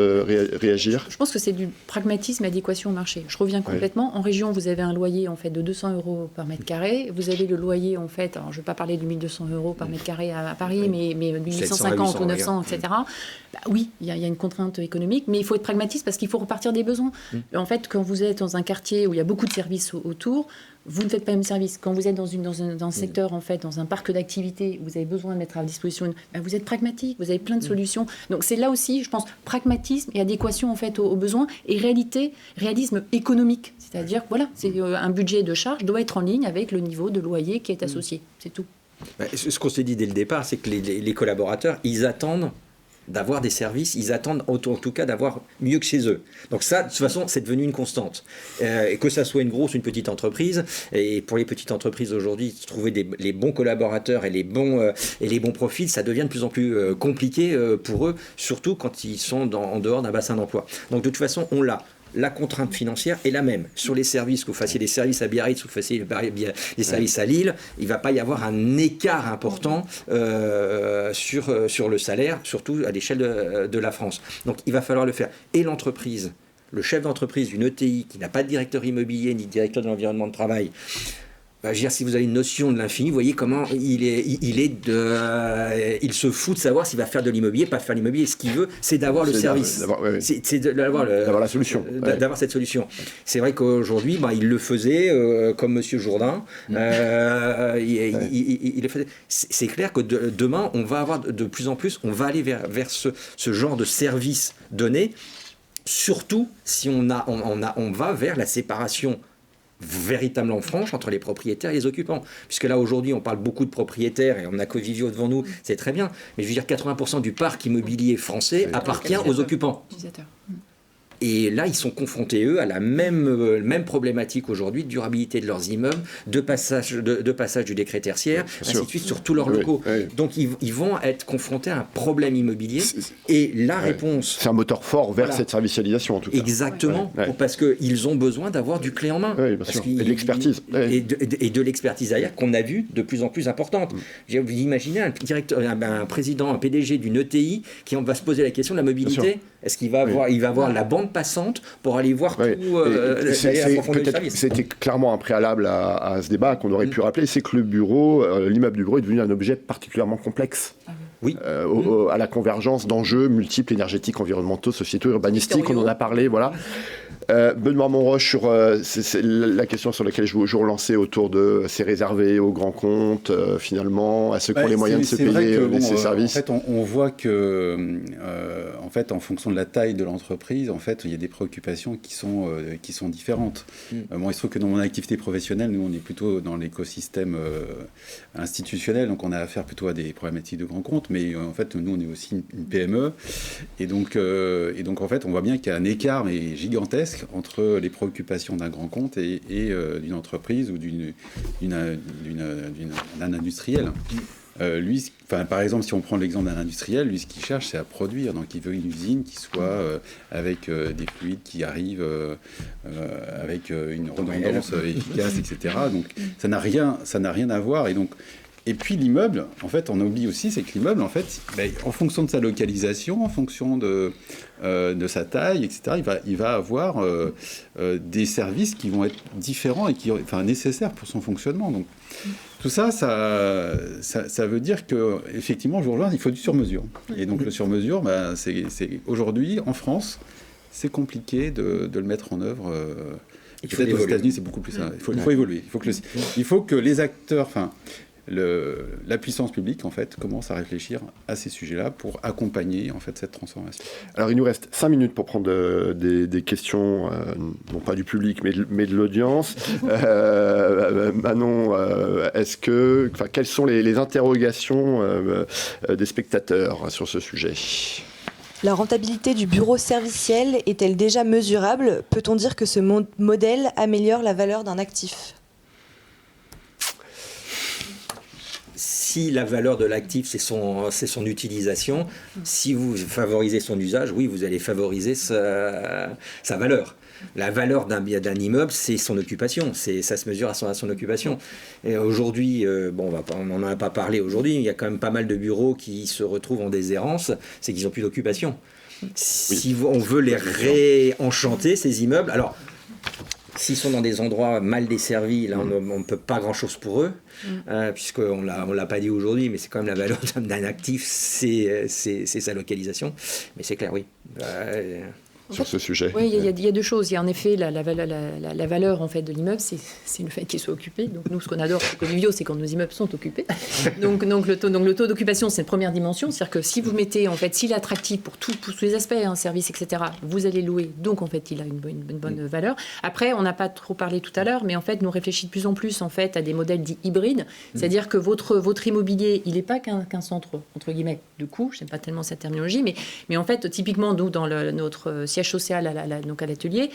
Speaker 1: réagir.
Speaker 5: Je pense que c'est du pragmatisme et adéquation au marché. Je reviens complètement. En région, vous avez un loyer en fait de 200 € par mètre carré. Vous avez le loyer en fait, alors je ne vais pas parler de 1200 € par mètre carré à Paris, mais 1850 ou 900, etc. Oui, il y a une contrainte économique, mais il faut être pragmatiste parce qu'il faut repartir des besoins. En fait, quand vous êtes dans un quartier où il y a beaucoup de services autour, vous ne faites pas le même service. Quand vous êtes dans un secteur, en fait, dans un parc d'activités, vous avez besoin de mettre à disposition, vous êtes pragmatique, vous avez plein de solutions. Donc c'est là aussi, je pense, pragmatisme et adéquation en fait aux besoins et réalisme économique. C'est-à-dire, voilà, c'est un budget de charge doit être en ligne avec le niveau de loyer qui est associé. C'est tout.
Speaker 2: Ce qu'on s'est dit dès le départ, c'est que les collaborateurs, ils attendent d'avoir des services, ils attendent en tout cas d'avoir mieux que chez eux. Donc ça, de toute façon, c'est devenu une constante. Et que ça soit une grosse ou une petite entreprise, et pour les petites entreprises aujourd'hui, trouver les bons collaborateurs et les bons profils, ça devient de plus en plus compliqué pour eux, surtout quand ils sont en dehors d'un bassin d'emploi. Donc de toute façon, on l'a. La contrainte financière est la même. Sur les services, que vous fassiez des services à Biarritz ou que vous fassiez des services à Lille, il ne va pas y avoir un écart important sur le salaire, surtout à l'échelle de la France. Donc il va falloir le faire. Et l'entreprise, le chef d'entreprise d'une ETI qui n'a pas de directeur immobilier ni de directeur de l'environnement de travail, je veux dire, si vous avez une notion de l'infini, vous voyez comment il se fout de savoir s'il va faire de l'immobilier, pas faire l'immobilier. Ce qu'il veut, c'est d'avoir le service. C'est d'avoir
Speaker 1: la solution.
Speaker 2: D'avoir cette solution. C'est vrai qu'aujourd'hui, il le faisait comme Monsieur Jourdain. Il le faisait. C'est clair que demain, on va avoir de plus en plus, on va aller vers ce genre de service donné, surtout si on va vers la séparation véritablement franche entre les propriétaires et les occupants. Puisque là, aujourd'hui, on parle beaucoup de propriétaires et on a Covivio devant nous, c'est très bien. Mais je veux dire, 80% du parc immobilier français appartient aux occupants. Et là, ils sont confrontés, eux, à la même problématique aujourd'hui de durabilité de leurs immeubles, de passage du décret tertiaire, ainsi de suite, sur tous leurs locaux. Donc, ils vont être confrontés à un problème immobilier. Et la réponse...
Speaker 1: C'est un moteur fort vers cette servicialisation, en tout cas.
Speaker 2: Exactement, parce qu'ils ont besoin d'avoir du clé en main.
Speaker 1: Oui, bien sûr. Et de l'expertise.
Speaker 2: Et de l'expertise derrière qu'on a vu de plus en plus importante. Vous imaginez un président, un PDG d'une ETI qui va se poser la question de la mobilité. Est-ce qu'il va avoir la bande passante pour aller voir tout
Speaker 1: C'était clairement un préalable à ce débat qu'on aurait pu rappeler, c'est que l'immeuble du bureau est devenu un objet particulièrement complexe. À la convergence d'enjeux multiples, énergétiques, environnementaux, sociétaux, urbanistiques, on en a parlé, voilà. Benoît Monroche, sur c'est la question sur laquelle je vous relançais autour de c'est réservé aux grands comptes, finalement, à ceux qui ont les moyens de se payer ces services.
Speaker 4: En fait, on voit que, en fait, en fonction de la taille de l'entreprise, en fait, il y a des préoccupations qui sont différentes. Il se trouve que dans mon activité professionnelle, nous, on est plutôt dans l'écosystème institutionnel, donc on a affaire plutôt à des problématiques de grands comptes, mais en fait, nous, on est aussi une PME, et donc en fait, on voit bien qu'il y a un écart mais gigantesque entre les préoccupations d'un grand compte et d'une entreprise ou d'un industriel. Lui, par exemple, si on prend l'exemple d'un industriel, lui, ce qu'il cherche, c'est à produire. Donc, il veut une usine qui soit avec des fluides qui arrivent avec une redondance efficace, etc. Donc, ça n'a rien à voir. Et puis l'immeuble, en fait, on oublie aussi, c'est que l'immeuble, en fait, en fonction de sa localisation, en fonction de sa taille, etc., il va avoir des services qui vont être différents et nécessaires pour son fonctionnement. Donc, tout ça veut dire qu'effectivement, aujourd'hui, il faut du sur-mesure. Et donc, le sur-mesure, c'est aujourd'hui, en France, c'est compliqué de le mettre en œuvre. Peut-être aux États-Unis, c'est beaucoup plus simple. Il faut évoluer. Il faut que les acteurs... la puissance publique, en fait, commence à réfléchir à ces sujets-là pour accompagner, en fait, cette transformation.
Speaker 1: Alors, il nous reste 5 minutes pour prendre des questions, non pas du public, mais de l'audience. Manon, quelles sont les interrogations des spectateurs sur ce sujet ?
Speaker 6: La rentabilité du bureau serviciel est-elle déjà mesurable ? Peut-on dire que ce modèle améliore la valeur d'un actif ?
Speaker 2: Si la valeur de l'actif, c'est son utilisation, si vous favorisez son usage, oui, vous allez favoriser sa valeur. La valeur d'un immeuble, c'est son occupation. Ça se mesure à son occupation. Et aujourd'hui, on n'en a pas parlé aujourd'hui, il y a quand même pas mal de bureaux qui se retrouvent en déshérence, c'est qu'ils n'ont plus d'occupation. Si on veut les réenchanter, ces immeubles, alors... S'ils sont dans des endroits mal desservis, là, on ne peut pas grand-chose pour eux, puisqu'on ne l'a pas dit aujourd'hui, mais c'est quand même la valeur d'un actif, c'est sa localisation. Mais c'est clair, oui.
Speaker 1: Sur ce sujet.
Speaker 5: Oui, il y a deux choses. Il y a en effet la valeur en fait, de l'immeuble, c'est le fait qu'il soit occupé. Donc nous, ce qu'on adore chez Covivio, c'est quand nos immeubles sont occupés. donc le taux d'occupation, c'est une première dimension. C'est-à-dire que si vous mettez, en fait, s'il est attractif pour tous les aspects, services, etc., vous allez louer. Donc en fait, il a une bonne valeur. Après, on n'a pas trop parlé tout à l'heure, mais en fait, nous réfléchissons de plus en plus en fait à des modèles dits hybrides. C'est-à-dire que votre immobilier, il n'est pas qu'un centre entre guillemets de coût. Je n'aime pas tellement cette terminologie, mais en fait, typiquement, nous dans notre siège social donc à l'atelier,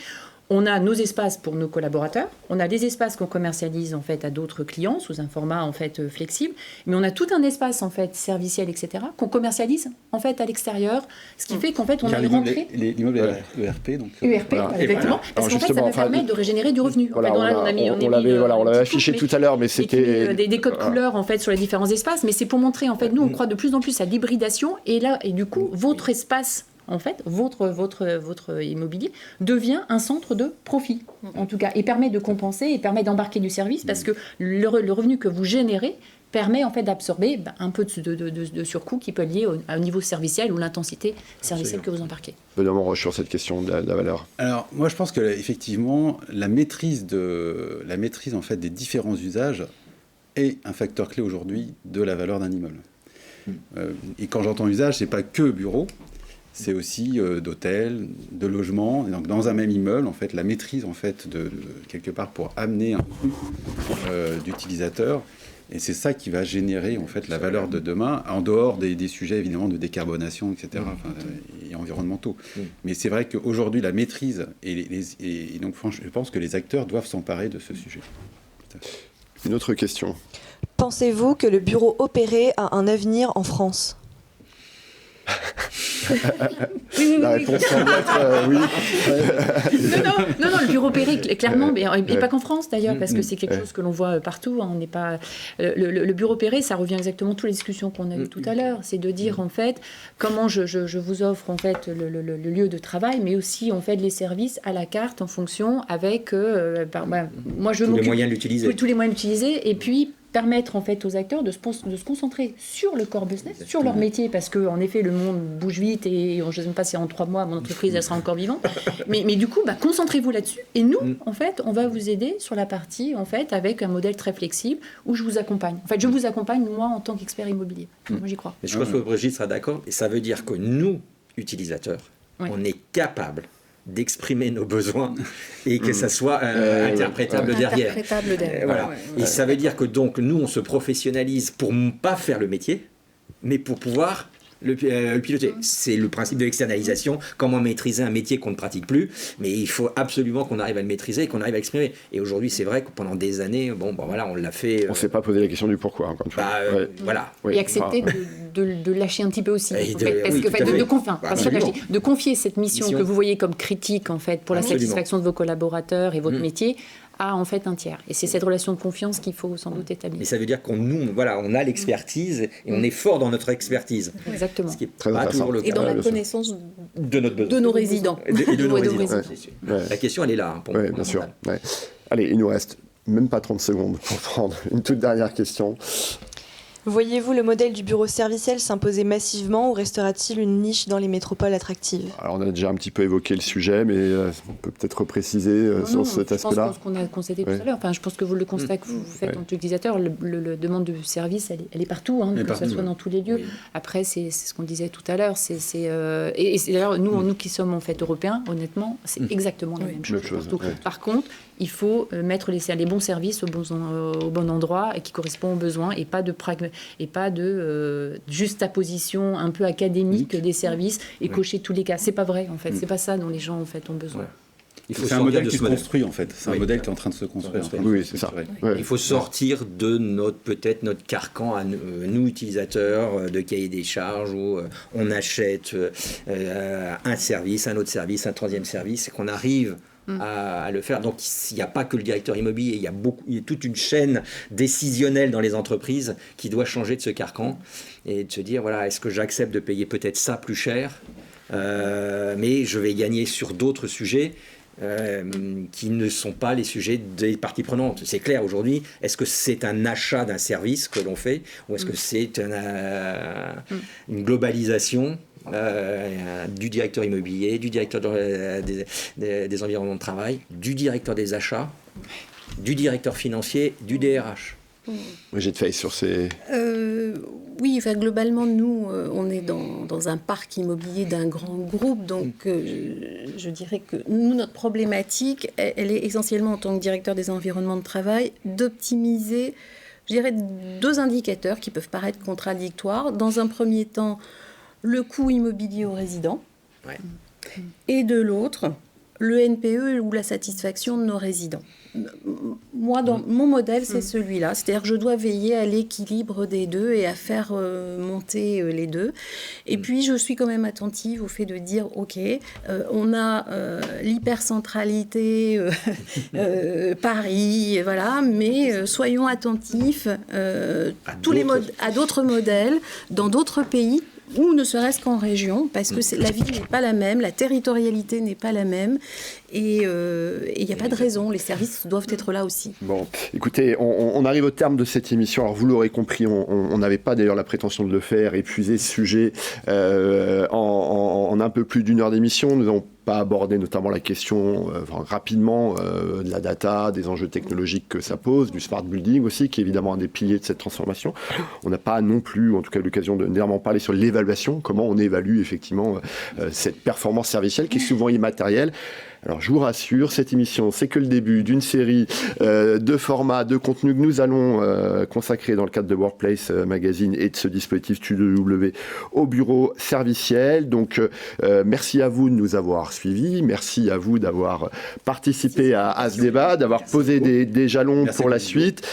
Speaker 5: on a nos espaces pour nos collaborateurs, on a des espaces qu'on commercialise en fait à d'autres clients sous un format en fait flexible, mais on a tout un espace en fait serviciel, etc., qu'on commercialise en fait à l'extérieur, ce qui fait qu'en fait on a une rentrée.
Speaker 4: L'immeuble ERP, donc.
Speaker 5: ERP, exactement. Parce qu'en fait, ça va permettre de régénérer du revenu.
Speaker 1: Voilà, on l'avait affiché tout à l'heure, mais c'était
Speaker 5: des codes couleurs en fait sur les différents espaces, mais c'est pour montrer en fait, nous on croit de plus en plus à l'hybridation et du coup votre espace. En fait, votre immobilier devient un centre de profit, en tout cas, et permet de compenser, et permet d'embarquer du service, parce que le revenu que vous générez permet en fait d'absorber un peu de surcoût qui peut être lié au niveau serviciel ou l'intensité servicielle que vous embarquez.
Speaker 1: Benoît Monroche sur cette question de la valeur.
Speaker 4: Alors, moi, je pense que effectivement, la maîtrise en fait des différents usages est un facteur clé aujourd'hui de la valeur d'un immeuble. Et quand j'entends usage, c'est pas que bureau. C'est aussi d'hôtels, de logements. Et donc, dans un même immeuble, en fait, la maîtrise, en fait, de quelque part pour amener un flux d'utilisateurs. Et c'est ça qui va générer, en fait, la valeur de demain, en dehors des sujets, évidemment, de décarbonation, etc., et environnementaux. Mais c'est vrai qu'aujourd'hui, la maîtrise, et donc, franchement, je pense que les acteurs doivent s'emparer de ce sujet.
Speaker 1: Une autre question.
Speaker 6: Pensez-vous que le bureau opéré a un avenir en France ?
Speaker 1: La réponse semble être oui.
Speaker 5: Non, le bureau opéré, clairement, et pas qu'en France d'ailleurs, parce que c'est quelque chose que l'on voit partout. On n'est pas le bureau opéré, ça revient exactement à toutes les discussions qu'on a eues tout à l'heure. C'est de dire en fait comment je vous offre en fait le lieu de travail, mais aussi en fait les services à la carte en fonction avec moi je
Speaker 2: tous les moyens d'utiliser.
Speaker 5: Tous les moyens d'utiliser, et puis permettre en fait aux acteurs de se concentrer sur le core business, sur leur métier, parce que en effet le monde bouge vite et je ne sais pas si en 3 mois mon entreprise elle sera encore vivante, mais du coup concentrez-vous là-dessus et nous en fait on va vous aider sur la partie en fait avec un modèle très flexible où je vous accompagne. En fait je vous accompagne moi en tant qu'expert immobilier. Moi j'y crois.
Speaker 2: Mais je pense que Brigitte sera d'accord, et ça veut dire que nous utilisateurs, on est capable d'exprimer nos besoins et que ça soit interprétable derrière. Voilà. Et ça veut dire que donc nous on se professionnalise pour pas faire le métier, mais pour pouvoir Le piloter, c'est le principe de l'externalisation. Comment maîtriser un métier qu'on ne pratique plus, mais il faut absolument qu'on arrive à le maîtriser et qu'on arrive à l'exprimer. Et aujourd'hui, c'est vrai que pendant des années, voilà, on l'a fait.
Speaker 1: On ne s'est pas posé la question du pourquoi, encore une fois.
Speaker 2: Voilà.
Speaker 5: Et accepter de lâcher un petit peu aussi.
Speaker 2: Et
Speaker 5: De confier cette mission que vous voyez comme critique en fait pour la satisfaction de vos collaborateurs et votre métier à en fait un tiers. Et c'est cette relation de confiance qu'il faut sans doute établir.
Speaker 2: Et ça veut dire on a l'expertise et on est fort dans notre expertise.
Speaker 5: Exactement.
Speaker 2: Ce qui n'est pas toujours le cas.
Speaker 3: Et dans la connaissance
Speaker 2: de
Speaker 3: nos résidents.
Speaker 2: Et de nos résidents, c'est sûr. La question, elle est là.
Speaker 1: Oui, bien sûr. Ouais. Allez, il nous reste même pas 30 secondes pour prendre une toute dernière question.
Speaker 6: Voyez-vous le modèle du bureau serviciel s'imposer massivement ou restera-t-il une niche dans les métropoles attractives ?
Speaker 1: Alors on a déjà un petit peu évoqué le sujet, mais on peut peut-être repréciser sur cet aspect-là.
Speaker 5: Je pense qu'on a constaté tout à l'heure. Enfin, je pense que vous le constat que vous faites en tant qu'utilisateur, la demande de service, elle est partout, que ce soit dans tous les lieux. Oui. Après, c'est ce qu'on disait tout à l'heure. Et c'est d'ailleurs, nous qui sommes en fait européens, honnêtement, c'est exactement la même chose partout. Ouais. Par contre, il faut mettre les bons services au bon endroit et qui correspondent aux besoins et pas de juxtaposition un peu académique des services et cocher tous les cas. C'est pas vrai en fait. C'est pas ça dont les gens en fait ont besoin.
Speaker 4: Ouais. C'est un modèle qui se construit en fait. C'est un modèle qui est en train de se construire.
Speaker 1: Oui, c'est ça.
Speaker 2: Ouais. Il faut sortir de notre carcan à nous utilisateurs de cahier des charges où on achète un service, un autre service, un troisième service et qu'on arrive à le faire. Donc il n'y a pas que le directeur immobilier, il y a toute une chaîne décisionnelle dans les entreprises qui doit changer de ce carcan et de se dire voilà, est-ce que j'accepte de payer peut-être ça plus cher, mais je vais gagner sur d'autres sujets qui ne sont pas les sujets des parties prenantes. C'est clair aujourd'hui, est-ce que c'est un achat d'un service que l'on fait ou est-ce que c'est une globalisation du directeur immobilier, du directeur des environnements de travail, du directeur des achats, du directeur financier, du DRH.
Speaker 1: J'ai de failli sur ces...
Speaker 3: Oui, enfin, globalement, nous, on est dans un parc immobilier d'un grand groupe, donc je dirais que nous, notre problématique, elle est essentiellement en tant que directeur des environnements de travail, d'optimiser, je dirais, deux indicateurs qui peuvent paraître contradictoires. Dans un premier temps, le coût immobilier aux résidents, et de l'autre, le NPE ou la satisfaction de nos résidents. Moi, dans mon modèle, c'est celui-là. C'est-à-dire que je dois veiller à l'équilibre des deux et à faire monter les deux. Et puis, je suis quand même attentive au fait de dire, OK, on a l'hypercentralité, Paris, voilà, mais soyons attentifs à d'autres modèles dans d'autres pays, ou ne serait-ce qu'en région, parce que la vie n'est pas la même, la territorialité n'est pas la même, et il n'y a pas de raison, les services doivent être là aussi.
Speaker 1: Bon, écoutez, on arrive au terme de cette émission, alors vous l'aurez compris, on n'avait pas d'ailleurs la prétention de le faire, épuiser ce sujet en un peu plus d'une heure d'émission. Nous n'avons pas abordé notamment la question rapidement de la data, des enjeux technologiques que ça pose, du smart building aussi, qui est évidemment un des piliers de cette transformation. On n'a pas non plus, en tout cas, l'occasion de néanmoins parler sur l'évaluation, comment on évalue effectivement cette performance servicielle qui est souvent immatérielle. Alors je vous rassure, cette émission, c'est que le début d'une série de formats, de contenus que nous allons consacrer dans le cadre de Workplace Magazine et de ce dispositif Studio W au bureau serviciel. Donc merci à vous de nous avoir suivis, merci à vous d'avoir participé à ce débat, d'avoir posé des jalons pour la suite.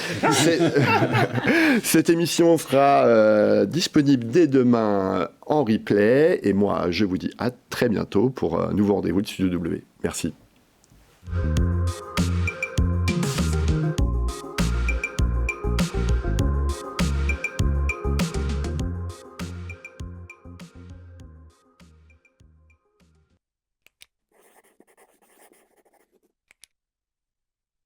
Speaker 1: Cette émission sera disponible dès demain en replay et moi je vous dis à très bientôt pour un nouveau rendez-vous de Studio W. Merci.